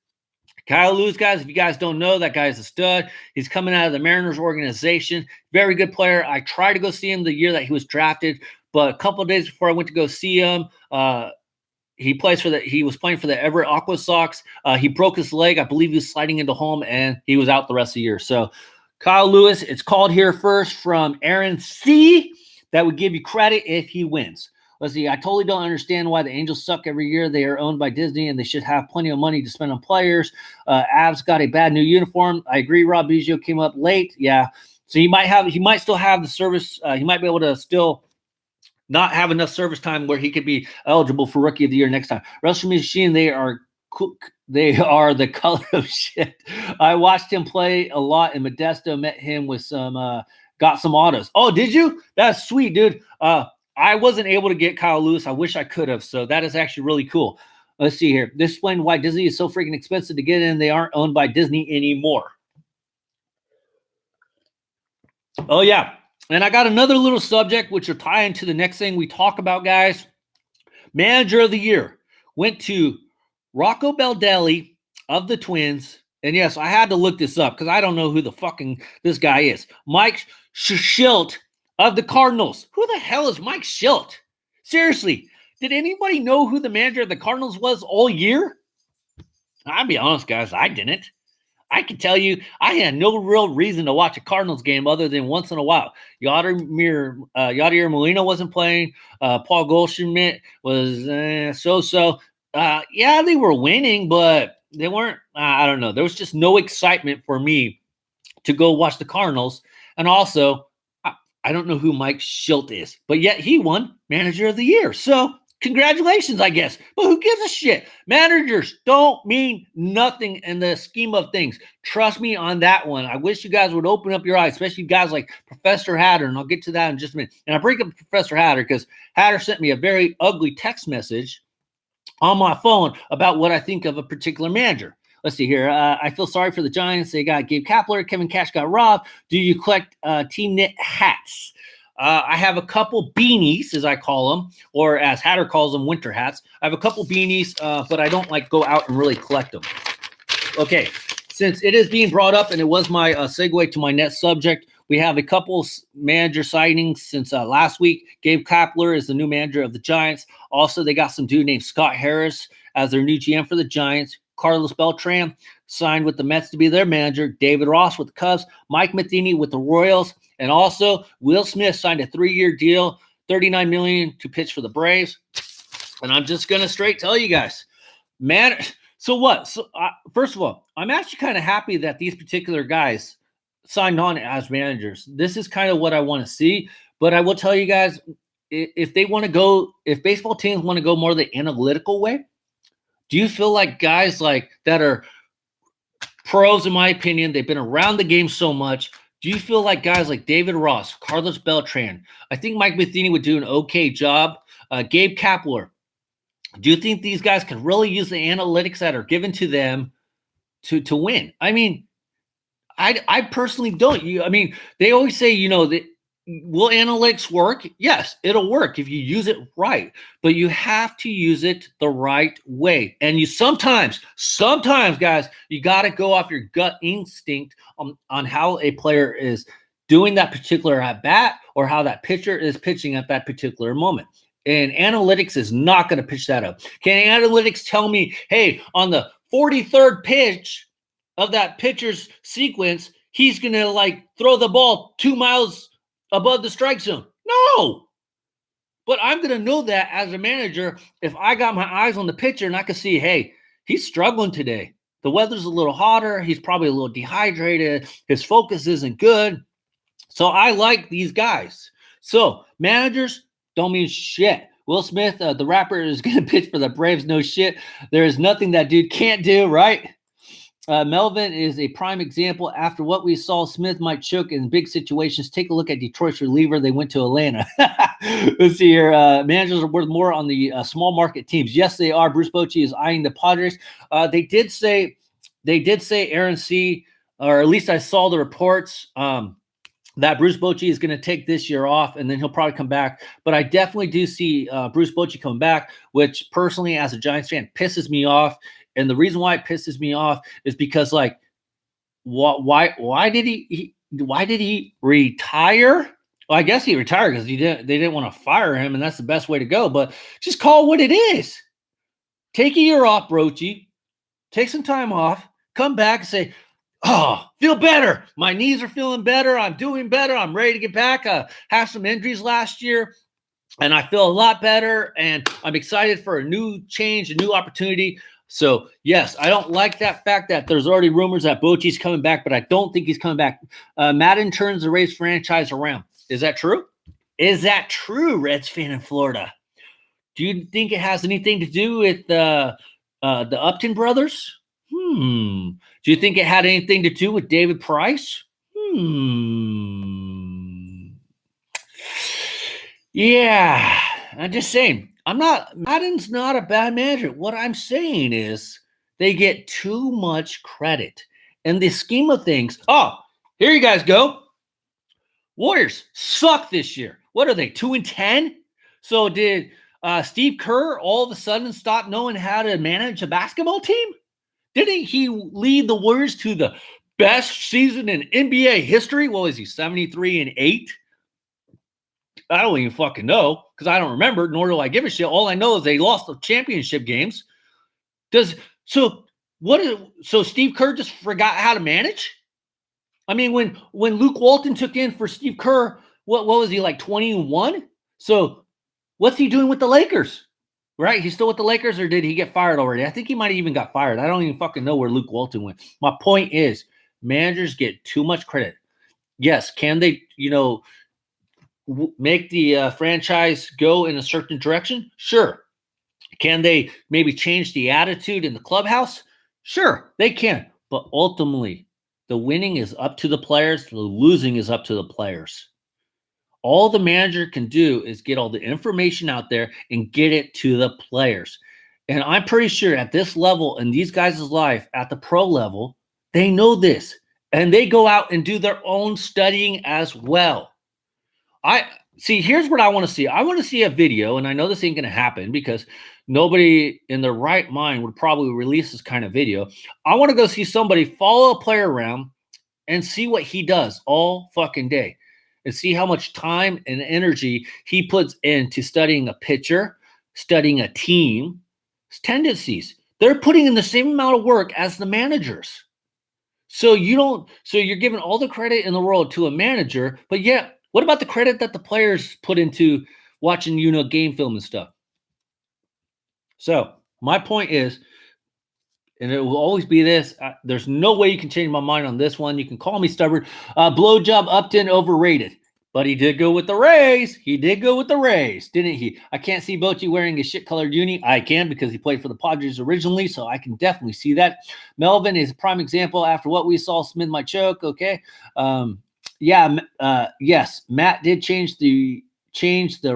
Kyle Lewis, guys, if you guys don't know, that guy is a stud. He's coming out of the Mariners organization. Very good player. I tried to go see him the year that he was drafted, but a couple of days before I went to go see him, he was playing for the Everett Aqua Sox. He broke his leg. I believe he was sliding into home, and he was out the rest of the year. So Kyle Lewis, it's called here first from Aaron C. That would give you credit if he wins. Let's see. I totally don't understand why the Angels suck every year. They are owned by Disney, and they should have plenty of money to spend on players. Avs got a bad new uniform. I agree. Rob Biggio came up late. Yeah. So he might still have the service. He might be able to still not have enough service time where he could be eligible for Rookie of the Year next time. Russell Machine, they are the color of shit. I watched him play a lot in Modesto, met him with got some autos. Oh, did you? That's sweet, dude. I wasn't able to get Kyle Lewis. I wish I could have. So that is actually really cool. Let's see here. This explains why Disney is so freaking expensive to get in. They aren't owned by Disney anymore. Oh, yeah. And I got another little subject, which will tie into the next thing we talk about, guys. Manager of the Year went to Rocco Baldelli of the Twins. And yes, I had to look this up because I don't know who the fucking this guy is. Mike Shildt of the Cardinals. Who the hell is Mike Shildt? Seriously, did anybody know who the manager of the Cardinals was all year? I'll be honest, guys, I didn't. I can tell you, I had no real reason to watch a Cardinals game other than once in a while. Yadier Molina wasn't playing. Paul Goldschmidt was so-so. Yeah, they were winning, but they weren't. I don't know. There was just no excitement for me to go watch the Cardinals. And also, I don't know who Mike Shildt is, but yet he won Manager of the Year. So congratulations, I guess. But who gives a shit? Managers don't mean nothing in the scheme of things. Trust me on that one. I wish you guys would open up your eyes, especially guys like Professor Hatter, and I'll get to that in just a minute. And I bring up Professor Hatter because Hatter sent me a very ugly text message on my phone about what I think of a particular manager. Let's see here. I feel sorry for the Giants. They got Gabe Kapler. Kevin Cash got robbed. Do you collect team knit hats? I have a couple beanies, as I call them, or as Hatter calls them, winter hats. I have a couple beanies, but I don't go out and really collect them. Okay, since it is being brought up, and it was my segue to my next subject, we have a couple manager signings since last week. Gabe Kapler is the new manager of the Giants. Also, they got some dude named Scott Harris as their new GM for the Giants. Carlos Beltran signed with the Mets to be their manager. David Ross with the Cubs. Mike Matheny with the Royals. And also, Will Smith signed a 3-year deal, $39 million to pitch for the Braves. And I'm just going to straight tell you guys, man, so what? So first of all, I'm actually kind of happy that these particular guys signed on as managers. This is kind of what I want to see. But I will tell you guys, if baseball teams want to go more the analytical way, do you feel like guys that are pros, in my opinion, they've been around the game so much, do you feel like guys like David Ross, Carlos Beltran, I think Mike Matheny would do an okay job, Gabe Kapler, do you think these guys can really use the analytics that are given to them to win? I mean, I personally don't. They always say, will analytics work? Yes, it'll work if you use it right, but you have to use it the right way. And you sometimes, guys, you got to go off your gut instinct on how a player is doing that particular at bat or how that pitcher is pitching at that particular moment. And analytics is not going to pitch that up. Can analytics tell me, hey, on the 43rd pitch of that pitcher's sequence, he's going to throw the ball 2 miles above the strike zone? No. But I'm going to know that as a manager if I got my eyes on the pitcher and I can see, hey, he's struggling today. The weather's a little hotter. He's probably a little dehydrated. His focus isn't good. So I like these guys. So managers don't mean shit. Will Smith, the rapper, is going to pitch for the Braves. No shit. There is nothing that dude can't do, right? Melvin is a prime example. After what we saw, Smith might choke in big situations. Take a look at Detroit's reliever. They went to Atlanta. Let's see here. Managers are worth more on the small market teams. Yes, they are. Bruce Bochy is eyeing the Padres. They did say Aaron C., or at least I saw the reports that Bruce Bochy is going to take this year off, and then he'll probably come back. But I definitely do see Bruce Bochy coming back, which personally, as a Giants fan, pisses me off. And the reason why it pisses me off is because, like, why did he retire? Well, I guess he retired because they didn't want to fire him, and that's the best way to go. But just call it what it is. Take a year off, Brochy. Take some time off. Come back and say, oh, feel better. My knees are feeling better. I'm doing better. I'm ready to get back. Had some injuries last year, and I feel a lot better, and I'm excited for a new change, a new opportunity. So, yes, I don't like that fact that there's already rumors that Bochy's coming back, but I don't think he's coming back. Madden turns the Rays franchise around. Is that true? Is that true, Reds fan in Florida? Do you think it has anything to do with the Upton brothers? Do you think it had anything to do with David Price? Yeah, I'm just saying. Madden's not a bad manager. What I'm saying is they get too much credit. In the scheme of things, here you guys go. Warriors suck this year. What are they, 2-10? So did Steve Kerr all of a sudden stop knowing how to manage a basketball team? Didn't he lead the Warriors to the best season in NBA history? What was he, 73-8? I don't even fucking know because I don't remember, nor do I give a shit. All I know is they lost the championship games. So Steve Kerr just forgot how to manage? I mean, when Luke Walton took in for Steve Kerr, what was he, like 20-1? So what's he doing with the Lakers? Right? He's still with the Lakers, or did he get fired already? I think he might have even got fired. I don't even fucking know where Luke Walton went. My point is, managers get too much credit. Yes, can they, make the franchise go in a certain direction? Sure. Can they maybe change the attitude in the clubhouse? Sure, they can. But ultimately, the winning is up to the players. The losing is up to the players. All the manager can do is get all the information out there and get it to the players. And I'm pretty sure at this level in these guys' life, at the pro level, they know this. And they go out and do their own studying as well. Here's what I want to see. I want to see a video, and I know this ain't going to happen because nobody in their right mind would probably release this kind of video. I want to go see somebody follow a player around and see what he does all fucking day and see how much time and energy he puts into studying a pitcher, studying a team, tendencies. They're putting in the same amount of work as the managers. So you're giving all the credit in the world to a manager, but yet, what about the credit that the players put into watching, game film and stuff? So my point is, and it will always be this, there's no way you can change my mind on this one. You can call me stubborn. Blowjob Upton overrated. But he did go with the Rays. Didn't he? I can't see Bochy wearing a shit-colored uni. I can because he played for the Padres originally, so I can definitely see that. Melvin is a prime example. After what we saw, Smith might choke. Okay. Yes, Matt did change the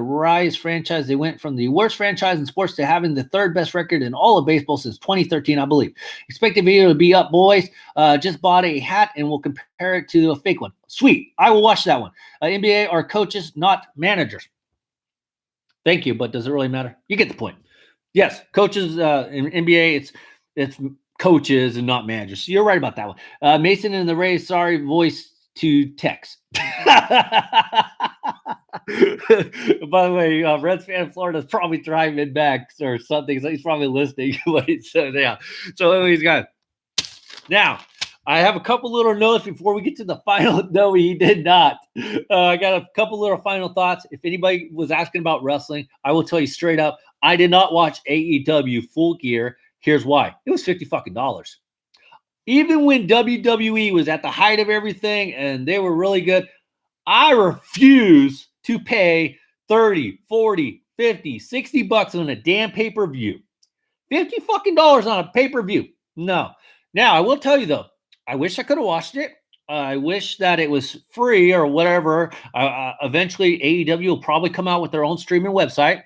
Rise franchise. They went from the worst franchise in sports to having the third best record in all of baseball since 2013, I believe. Expect the video to be up, boys. Just bought a hat and we'll compare it to a fake one. Sweet. I will watch that one. NBA are coaches, not managers. Thank you, but does it really matter? You get the point. Yes, coaches in NBA, it's coaches and not managers. So you're right about that one. Mason and the Rays, sorry, voice to text. By the way, Reds fan in Florida is probably driving back or something. So he's probably listening. So yeah. So anyways, guys. Now, I have a couple little notes before we get to the final. No, he did not. I got a couple little final thoughts. If anybody was asking about wrestling, I will tell you straight up, I did not watch AEW Full Gear. Here's why. It was $50 fucking. Even when WWE was at the height of everything and they were really good, I refuse to pay 30, 40, 50, 60 bucks on a damn pay-per-view. $50 fucking on a pay-per-view. No. Now, I will tell you though, I wish I could have watched it. I wish that it was free or whatever. Eventually, AEW will probably come out with their own streaming website.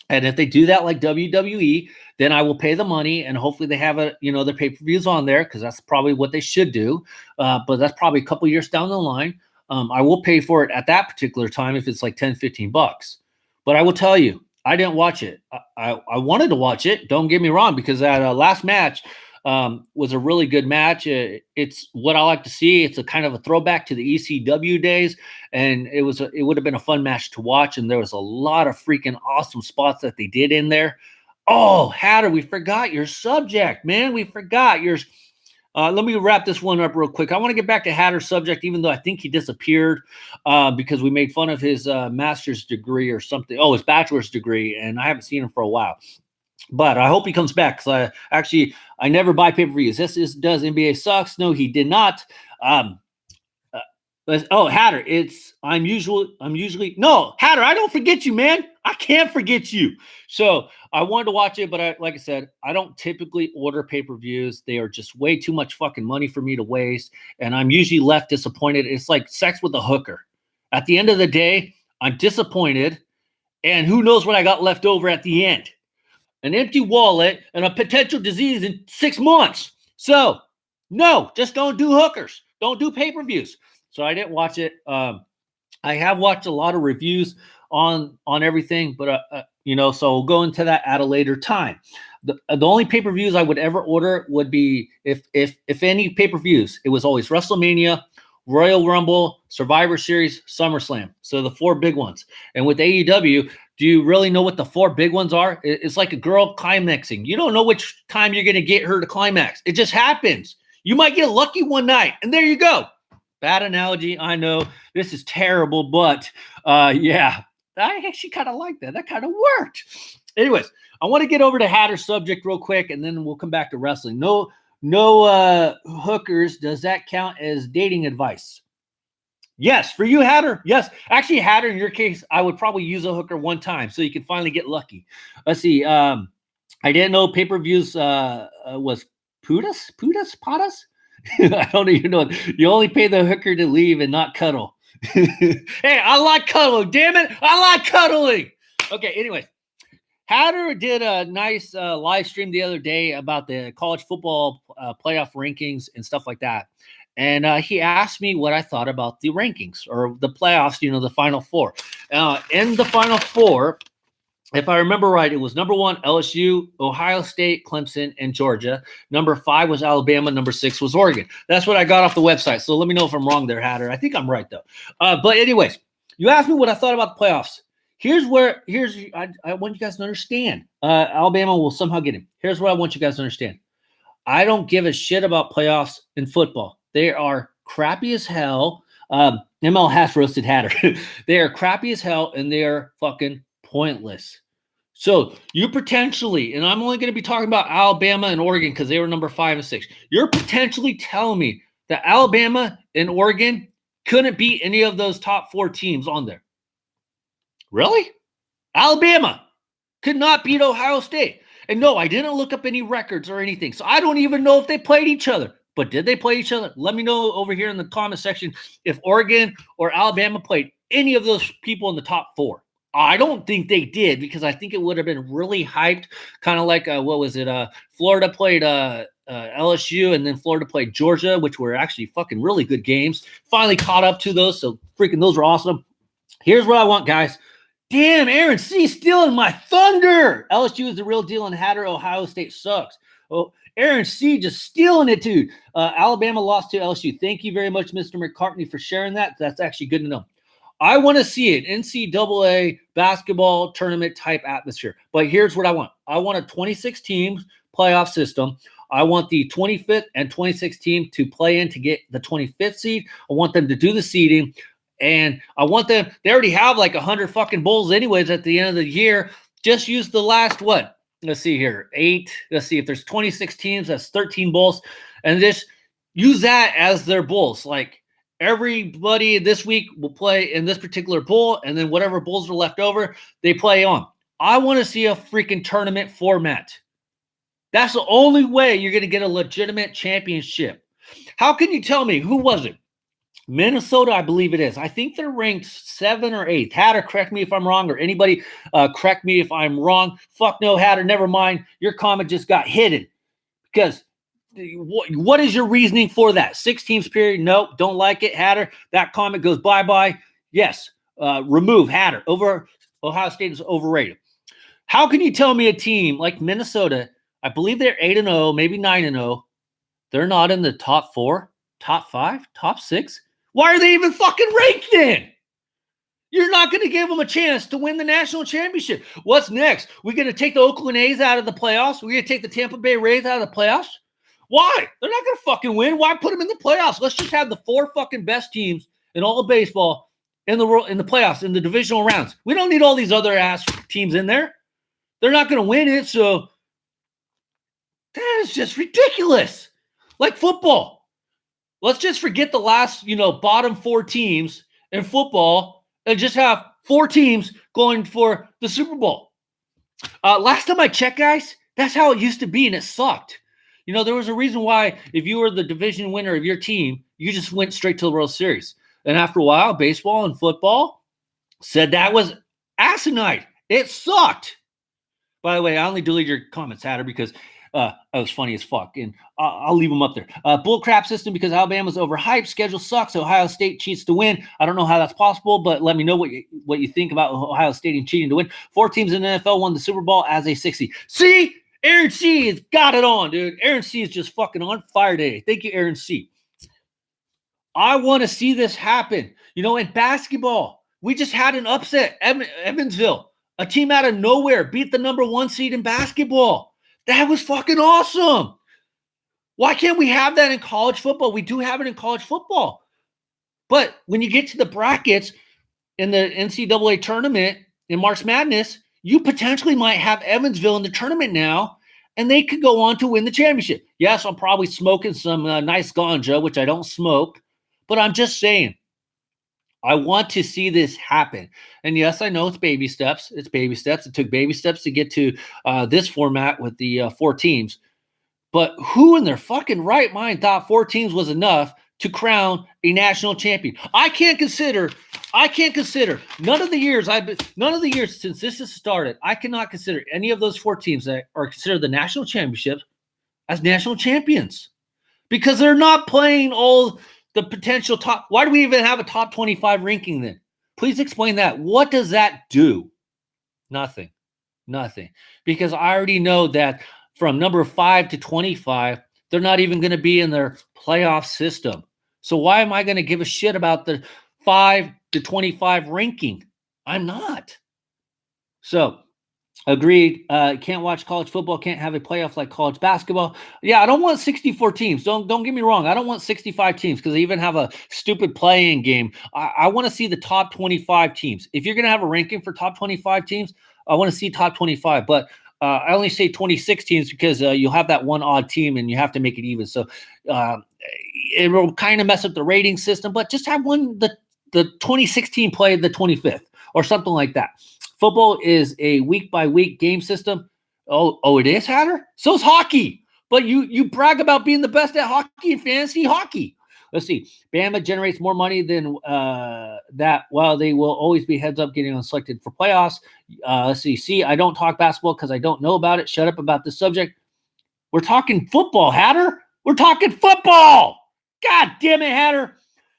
And if they do that like WWE, then I will pay the money and hopefully they have their pay-per-views on there because that's probably what they should do. But that's probably a couple years down the line. I will pay for it at that particular time if it's like 10, 15 bucks. But I will tell you, I didn't watch it. I wanted to watch it. Don't get me wrong, because that last match was a really good match. It's what I like to see. It's a kind of a throwback to the ECW days, and it would have been a fun match to watch. And there was a lot of freaking awesome spots that they did in there. Oh, Hatter, we forgot your subject, man. We forgot yours. Let me wrap this one up real quick. I want to get back to Hatter's subject, even though I think he disappeared because we made fun of his master's degree or something. Oh, his bachelor's degree, and I haven't seen him for a while. But I hope he comes back because I never buy pay-per-views. This does NBA Sucks. No, he did not. Hatter, I'm usually no, Hatter, I don't forget you, man. I can't forget you. So I wanted to watch it, but like I said, I don't typically order pay-per-views. They are just way too much fucking money for me to waste. And I'm usually left disappointed. It's like sex with a hooker. At the end of the day, I'm disappointed. And who knows what I got left over at the end? An empty wallet and a potential disease in 6 months. So no, just don't do hookers. Don't do pay-per-views. So I didn't watch it. I have watched a lot of reviews on everything, but so we'll go into that at a later time. The only pay-per-views I would ever order would be if any pay-per-views, it was always WrestleMania, Royal Rumble, Survivor Series, SummerSlam. So the 4 big ones. And with AEW, do you really know what the 4 big ones are? It's like a girl climaxing. You don't know which time you're going to get her to climax. It just happens. You might get lucky one night, and there you go. Bad analogy, I know. This is terrible, but yeah, I actually kind of like that. That kind of worked. Anyways, I want to get over to Hatter's subject real quick, and then we'll come back to wrestling. No hookers. Does that count as dating advice? Yes, for you, Hatter. Yes. Actually, Hatter, in your case, I would probably use a hooker one time so you can finally get lucky. Let's see. I didn't know pay-per-views was Pudas? I don't even know. You only pay the hooker to leave and not cuddle. Hey, I like cuddling. Damn it. I like cuddling. Okay, anyways. Hatter did a nice live stream the other day about the college football playoff rankings and stuff like that. And he asked me what I thought about the rankings or the playoffs, the Final Four. In the Final Four, if I remember right, it was number 1, LSU, Ohio State, Clemson, and Georgia. Number 5 was Alabama. Number 6 was Oregon. That's what I got off the website. So let me know if I'm wrong there, Hatter. I think I'm right, though. But anyways, you asked me what I thought about the playoffs. I want you guys to understand. Alabama will somehow get him. Here's what I want you guys to understand. I don't give a shit about playoffs in football. They are crappy as hell. ML has roasted Hatter. They are crappy as hell, and they are fucking pointless. So you potentially, and I'm only going to be talking about Alabama and Oregon because they were number 5 and 6. You're potentially telling me that Alabama and Oregon couldn't beat any of those top 4 teams on there. Really? Alabama could not beat Ohio State. And no, I didn't look up any records or anything. So I don't even know if they played each other. But did they play each other? Let me know over here in the comment section if Oregon or Alabama played any of those people in the top 4. I don't think they did because I think it would have been really hyped, kind of like, Florida played LSU and then Florida played Georgia, which were actually fucking really good games. Finally caught up to those, so freaking those were awesome. Here's what I want, guys. Damn, Aaron C. stealing my thunder. LSU is the real deal, and Hatter, Ohio State sucks. Oh, Aaron C. just stealing it, dude. Alabama lost to LSU. Thank you very much, Mr. McCartney, for sharing that. That's actually good to know. I want to see an NCAA basketball tournament type atmosphere. But here's what I want. I want a 26 teams playoff system. I want the 25th and 26th team to play in to get the 25th seed. I want them to do the seeding. And I want them, they already have like 100 fucking bowls anyways at the end of the year. Just use the last, what? Let's see here, 8. Let's see, if there's 26 teams, that's 13 bowls. And just use that as their bowls. Like everybody this week will play in this particular bowl, and then whatever bowls are left over, they play on. I want to see a freaking tournament format. That's the only way you're going to get a legitimate championship. How can you tell me, who was it? Minnesota, I believe it is. I think they're ranked 7 or 8. Hatter, correct me if I'm wrong, or anybody correct me if I'm wrong. Fuck no, Hatter, never mind. Your comment just got hidden. Because what is your reasoning for that? 6 teams period? Nope, don't like it, Hatter. That comment goes bye-bye. Yes, remove Hatter. Ohio State is overrated. How can you tell me a team like Minnesota, I believe they're 8-0, maybe 9-0, they're not in the top 4, top 5, top 6? Why are they even fucking ranked then? You're not going to give them a chance to win the national championship. What's next? We're going to take the Oakland A's out of the playoffs? We're going to take the Tampa Bay Rays out of the playoffs? Why? They're not going to fucking win. Why put them in the playoffs? Let's just have the 4 fucking best teams in all of baseball in the world, in the playoffs, in the divisional rounds. We don't need all these other ass teams in there. They're not going to win it, so that is just ridiculous. Like football. Let's just forget the last, bottom 4 teams in football and just have 4 teams going for the Super Bowl. Last time I checked, guys, that's how it used to be, and it sucked. There was a reason why if you were the division winner of your team, you just went straight to the World Series. And after a while, baseball and football said that was asinine. It sucked. By the way, I only deleted your comments, Hatter, because that was funny as fuck, and I'll leave them up there. Bullcrap system because Alabama's overhyped. Schedule sucks. Ohio State cheats to win. I don't know how that's possible, but let me know what you think about Ohio State and cheating to win. 4 teams in the NFL won the Super Bowl as a 60. See? Aaron C. has got it on, dude. Aaron C. is just fucking on fire today. Thank you, Aaron C. I want to see this happen. In basketball, we just had an upset. Evansville, a team out of nowhere, beat the number 1 seed in basketball. That was fucking awesome. Why can't we have that in college football? We do have it in college football. But when you get to the brackets in the NCAA tournament in March Madness, you potentially might have Evansville in the tournament now, and they could go on to win the championship. Yes, I'm probably smoking some nice ganja, which I don't smoke, but I'm just saying, I want to see this happen. And yes, I know it's baby steps. It's baby steps. It took baby steps to get to this format with the 4 teams. But who in their fucking right mind thought 4 teams was enough to crown a national champion? I can't consider none of the years since this has started, I cannot consider any of those 4 teams that are considered the national championships as national champions because they're not playing all the potential top. Why do we even have a top 25 ranking then? Please explain that. What does that do? Nothing. Because I already know that from number 5 to 25, they're not even going to be in their playoff system. So why am I going to give a shit about the 5 to 25 ranking? I'm not. So, agreed. Can't watch college football. Can't have a playoff like college basketball. Yeah, I don't want 64 teams. Don't get me wrong. I don't want 65 teams because they even have a stupid playing game. I want to see the top 25 teams. If you're going to have a ranking for top 25 teams, I want to see top 25. But I only say 26 teams because you'll have that one odd team and you have to make it even. So it will kind of mess up the rating system, but just have the 2016 play the 25th or something like that. Football is a week-by-week game system. Oh, it is, Hatter? So is hockey. But you brag about being the best at hockey and fantasy hockey. Let's see. Bama generates more money than that, while they will always be heads up getting unselected for playoffs. Let's see. I don't talk basketball because I don't know about it. Shut up about this subject. We're talking football, Hatter. We're talking football. God damn it, Hatter.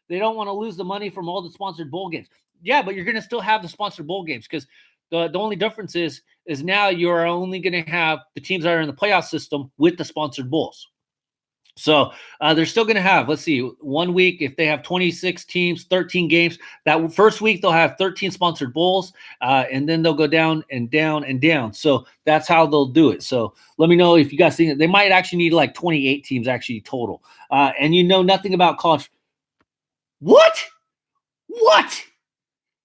They don't want to lose the money from all the sponsored bowl games. Yeah, but you're going to still have the sponsored bowl games because the only difference is now you're only going to have the teams that are in the playoff system with the sponsored bowls. So they're still going to have, let's see, 1 week, if they have 26 teams, 13 games, that first week they'll have 13 sponsored bowls, and then they'll go down and down and down. So that's how they'll do it. So let me know if you guys think they might actually need like 28 teams actually total. And you know nothing about college. What?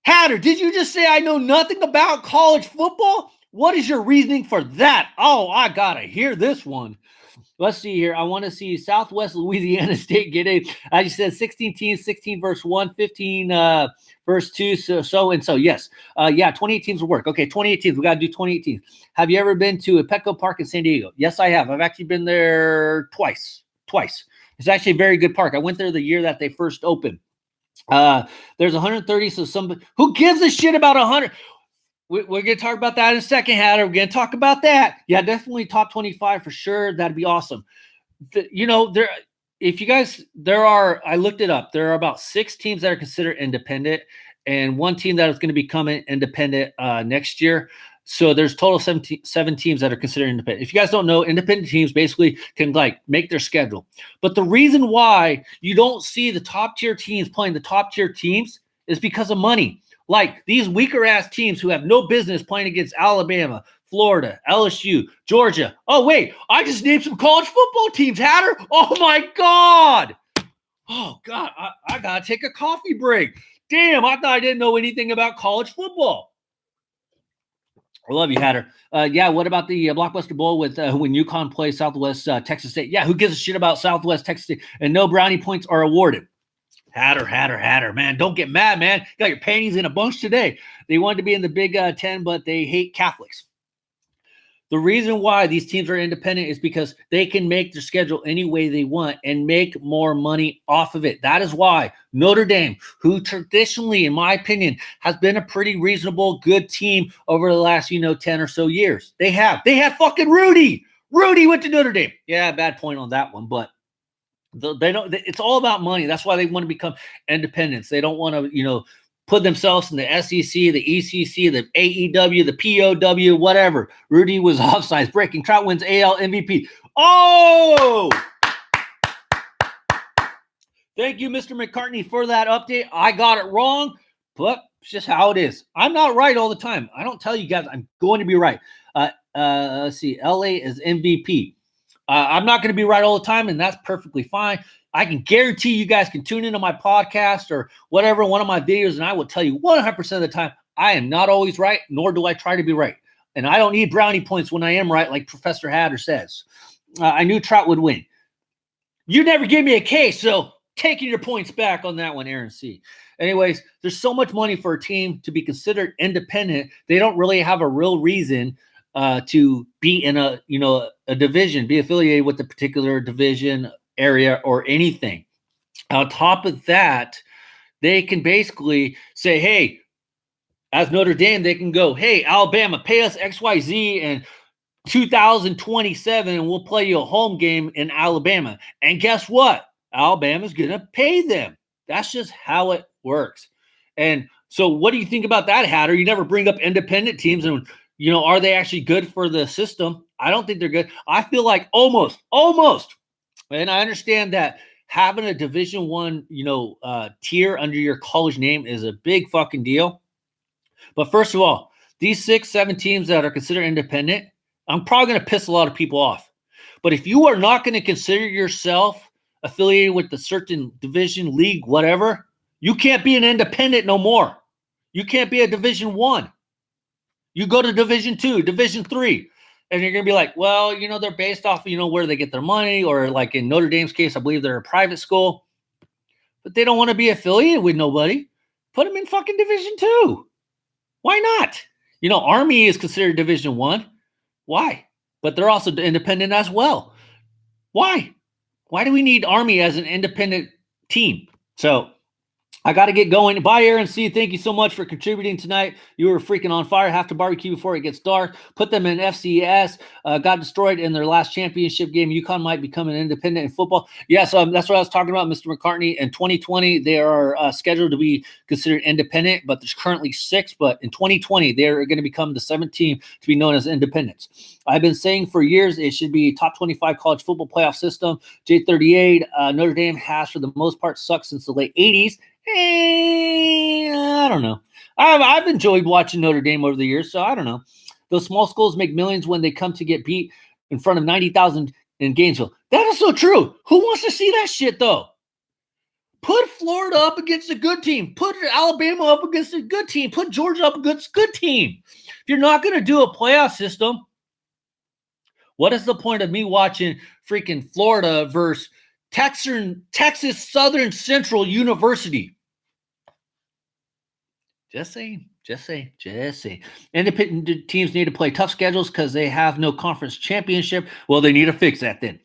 Hatter, did you just say I know nothing about college football? What is your reasoning for that? Oh, I got to hear this one. Let's see here. I want to see Southwest Louisiana State get a, I just said 16 teams, 16 verse 1, 15 verse 2, so and so. Yes. 28 teams will work. Okay, 28 teams. We got to do 28 teams. Have you ever been to Petco Park in San Diego? Yes, I have. I've actually been there twice. It's actually a very good park. I went there the year that they first opened. There's 130, so somebody, who gives a shit about 100? We're going to talk about that in a second, Hatter. We're going to talk about that. Yeah, definitely top 25 for sure. That'd be awesome. I looked it up. There are about 6 teams that are considered independent and 1 team that is going to become independent next year. So there's total 7 teams that are considered independent. If you guys don't know, independent teams basically can like make their schedule. But the reason why you don't see the top tier teams playing the top tier teams is because of money. Like these weaker ass teams who have no business playing against Alabama, Florida, LSU, Georgia. Oh, wait, I just named some college football teams, Hatter. Oh, my God. Oh, God, I got to take a coffee break. Damn, I thought I didn't know anything about college football. I love you, Hatter. What about the Blockbuster Bowl with when UConn plays Southwest Texas State? Yeah, who gives a shit about Southwest Texas State? And no brownie points are awarded. Hatter, man. Don't get mad, man. You got your panties in a bunch today. They wanted to be in the Big Ten, but they hate Catholics. The reason why these teams are independent is because they can make their schedule any way they want and make more money off of it. That is why Notre Dame, who traditionally, in my opinion, has been a pretty reasonable, good team over the last, 10 or so years. They have fucking Rudy. Rudy went to Notre Dame. Yeah, bad point on that one, but they don't. It's all about money. That's why they want to become independents. They don't want to, put themselves in the SEC, the ECC, the AEW, the POW, whatever. Rudy was offsides. Breaking Trout wins AL MVP. Oh! Thank you, Mr. McCartney, for that update. I got it wrong, but it's just how it is. I'm not right all the time. I don't tell you guys I'm going to be right. Let's see. LA is MVP. I'm not going to be right all the time, and that's perfectly fine. I can guarantee you guys can tune into my podcast or whatever, one of my videos, and I will tell you 100% of the time, I am not always right, nor do I try to be right. And I don't need brownie points when I am right, like Professor Hatter says. I knew Trout would win. You never gave me a case, so taking your points back on that one, Aaron C. Anyways, there's so much money for a team to be considered independent. They don't really have a real reason to be in a division, be affiliated with a particular division, area, or anything. On top of that, they can basically say, hey, as Notre Dame, they can go, hey, Alabama, pay us XYZ in 2027 and we'll play you a home game in Alabama. And guess what? Alabama's going to pay them. That's just how it works. And so what do you think about that, Hatter? You never bring up independent teams and, are they actually good for the system? I don't think they're good. I feel like almost. And I understand that having a Division I, tier under your college name is a big fucking deal. But first of all, these 6-7 teams that are considered independent, I'm probably going to piss a lot of people off. But if you are not going to consider yourself affiliated with the certain division, league, whatever, you can't be an independent no more. You can't be a Division I. You go to Division II, Division III. And you're going to be like, well, they're based off, where they get their money, or like in Notre Dame's case, I believe they're a private school, but they don't want to be affiliated with nobody. Put them in fucking Division II. Why not? Army is considered Division I. Why? But they're also independent as well. Why? Why do we need Army as an independent team? So I got to get going. Bye, Aaron C. Thank you so much for contributing tonight. You were freaking on fire. Have to barbecue before it gets dark. Put them in FCS. Got destroyed in their last championship game. UConn might become an independent in football. Yeah, so that's what I was talking about, Mr. McCartney. In 2020, they are scheduled to be considered independent, but there's currently 6. But in 2020, they're going to become the 7th team to be known as independents. I've been saying for years it should be top 25 college football playoff system. J38, Notre Dame has, for the most part, sucked since the late 80s. I don't know. I've enjoyed watching Notre Dame over the years, so I don't know. Those small schools make millions when they come to get beat in front of 90,000 in Gainesville. That is so true. Who wants to see that shit, though? Put Florida up against a good team. Put Alabama up against a good team. Put Georgia up against a good team. If you're not going to do a playoff system, what is the point of me watching freaking Florida versus Texas Southern Central University? Just saying. Independent teams need to play tough schedules because they have no conference championship. Well, they need to fix that then.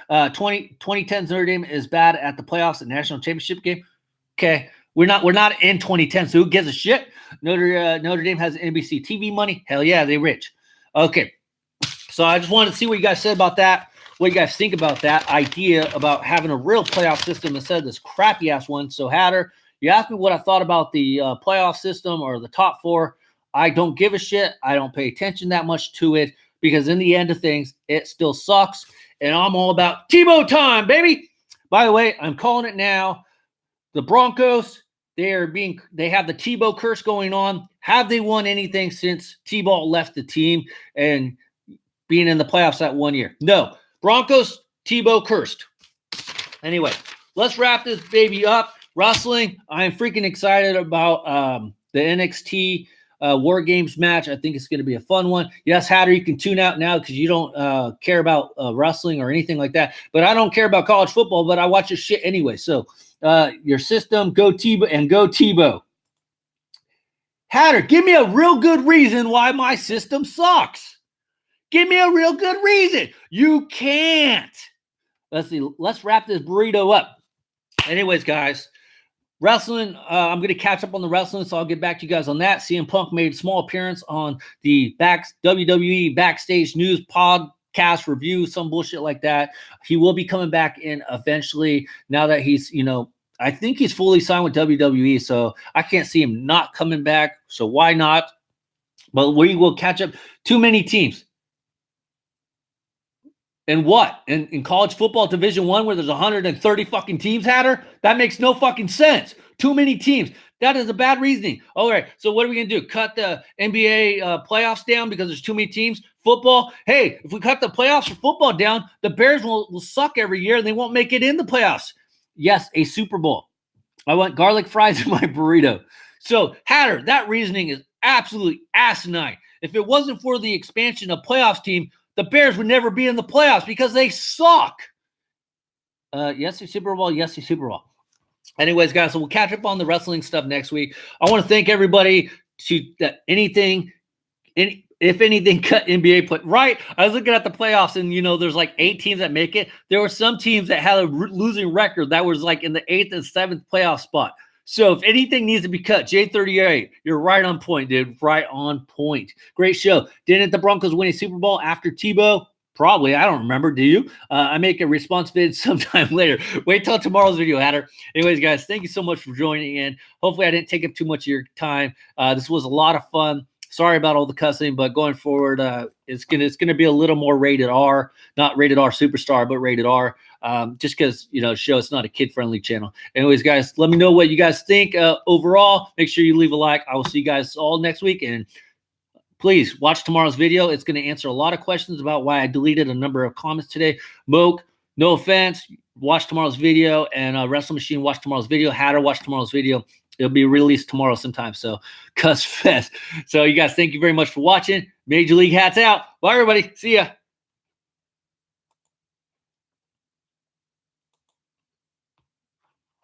2010's Notre Dame is bad at the playoffs and national championship game. Okay, we're not in 2010, so who gives a shit? Notre Dame has NBC TV money. Hell yeah, they rich. Okay, so I just wanted to see what you guys said about that. What you guys think about that idea about having a real playoff system instead of this crappy ass one. So Hatter, you asked me what I thought about the playoff system or the top 4. I don't give a shit. I don't pay attention that much to it because in the end of things, it still sucks. And I'm all about Tebow time, baby. By the way, I'm calling it now. The Broncos, they have the Tebow curse going on. Have they won anything since Tebow left the team and being in the playoffs that 1 year? No. Broncos, Tebow cursed. Anyway, let's wrap this baby up. Wrestling, I'm freaking excited about the NXT War Games match. I think it's going to be a fun one. Yes, Hatter, you can tune out now because you don't care about wrestling or anything like that. But I don't care about college football, but I watch your shit anyway. So your system, go Tebow and go Tebow. Hatter, give me a real good reason why my system sucks. Give me a real good reason. You can't. Let's see. Let's wrap this burrito up. Anyways, guys. Wrestling, I'm going to catch up on the wrestling, so I'll get back to you guys on that. CM Punk made a small appearance on the WWE Backstage News podcast review, some bullshit like that. He will be coming back in eventually now that he's, I think he's fully signed with WWE, so I can't see him not coming back, so why not? But we will catch up. Too many teams. And what? In college football Division I where there's 130 fucking teams, Hatter? That makes no fucking sense. Too many teams. That is a bad reasoning. All right, so what are we going to do? Cut the NBA playoffs down because there's too many teams? Football? Hey, if we cut the playoffs for football down, the Bears will suck every year and they won't make it in the playoffs. Yes, a Super Bowl. I want garlic fries in my burrito. So, Hatter, that reasoning is absolutely asinine. If it wasn't for the expansion of playoffs team, the Bears would never be in the playoffs because they suck. Yes, the Super Bowl. Yes, the Super Bowl. Anyways, guys, so we'll catch up on the wrestling stuff next week. I want to thank everybody if anything, cut NBA put right. I was looking at the playoffs, and there's like 8 teams that make it. There were some teams that had a losing record that was like in the 8th and 7th playoff spot. So if anything needs to be cut, J38, you're right on point, dude. Right on point. Great show. Didn't the Broncos win a Super Bowl after Tebow? Probably. I don't remember. Do you? I make a response vid sometime later. Wait till tomorrow's video, Hatter. Anyways, guys, thank you so much for joining in. Hopefully I didn't take up too much of your time. This was a lot of fun. Sorry about all the cussing, but going forward, it's gonna be a little more rated R, not rated R superstar, but rated R. Just because show it's not a kid-friendly channel. Anyways, guys, let me know what you guys think overall. Make sure you leave a like. I will see you guys all next week, and please watch tomorrow's video. It's going to answer a lot of questions about why I deleted a number of comments today. Moke, no offense. Watch tomorrow's video, and Wrestle Machine, watch tomorrow's video. Hatter, watch tomorrow's video. It'll be released tomorrow sometime. So, cuss fest. So, you guys, thank you very much for watching. Major League Hats out. Bye, everybody. See ya.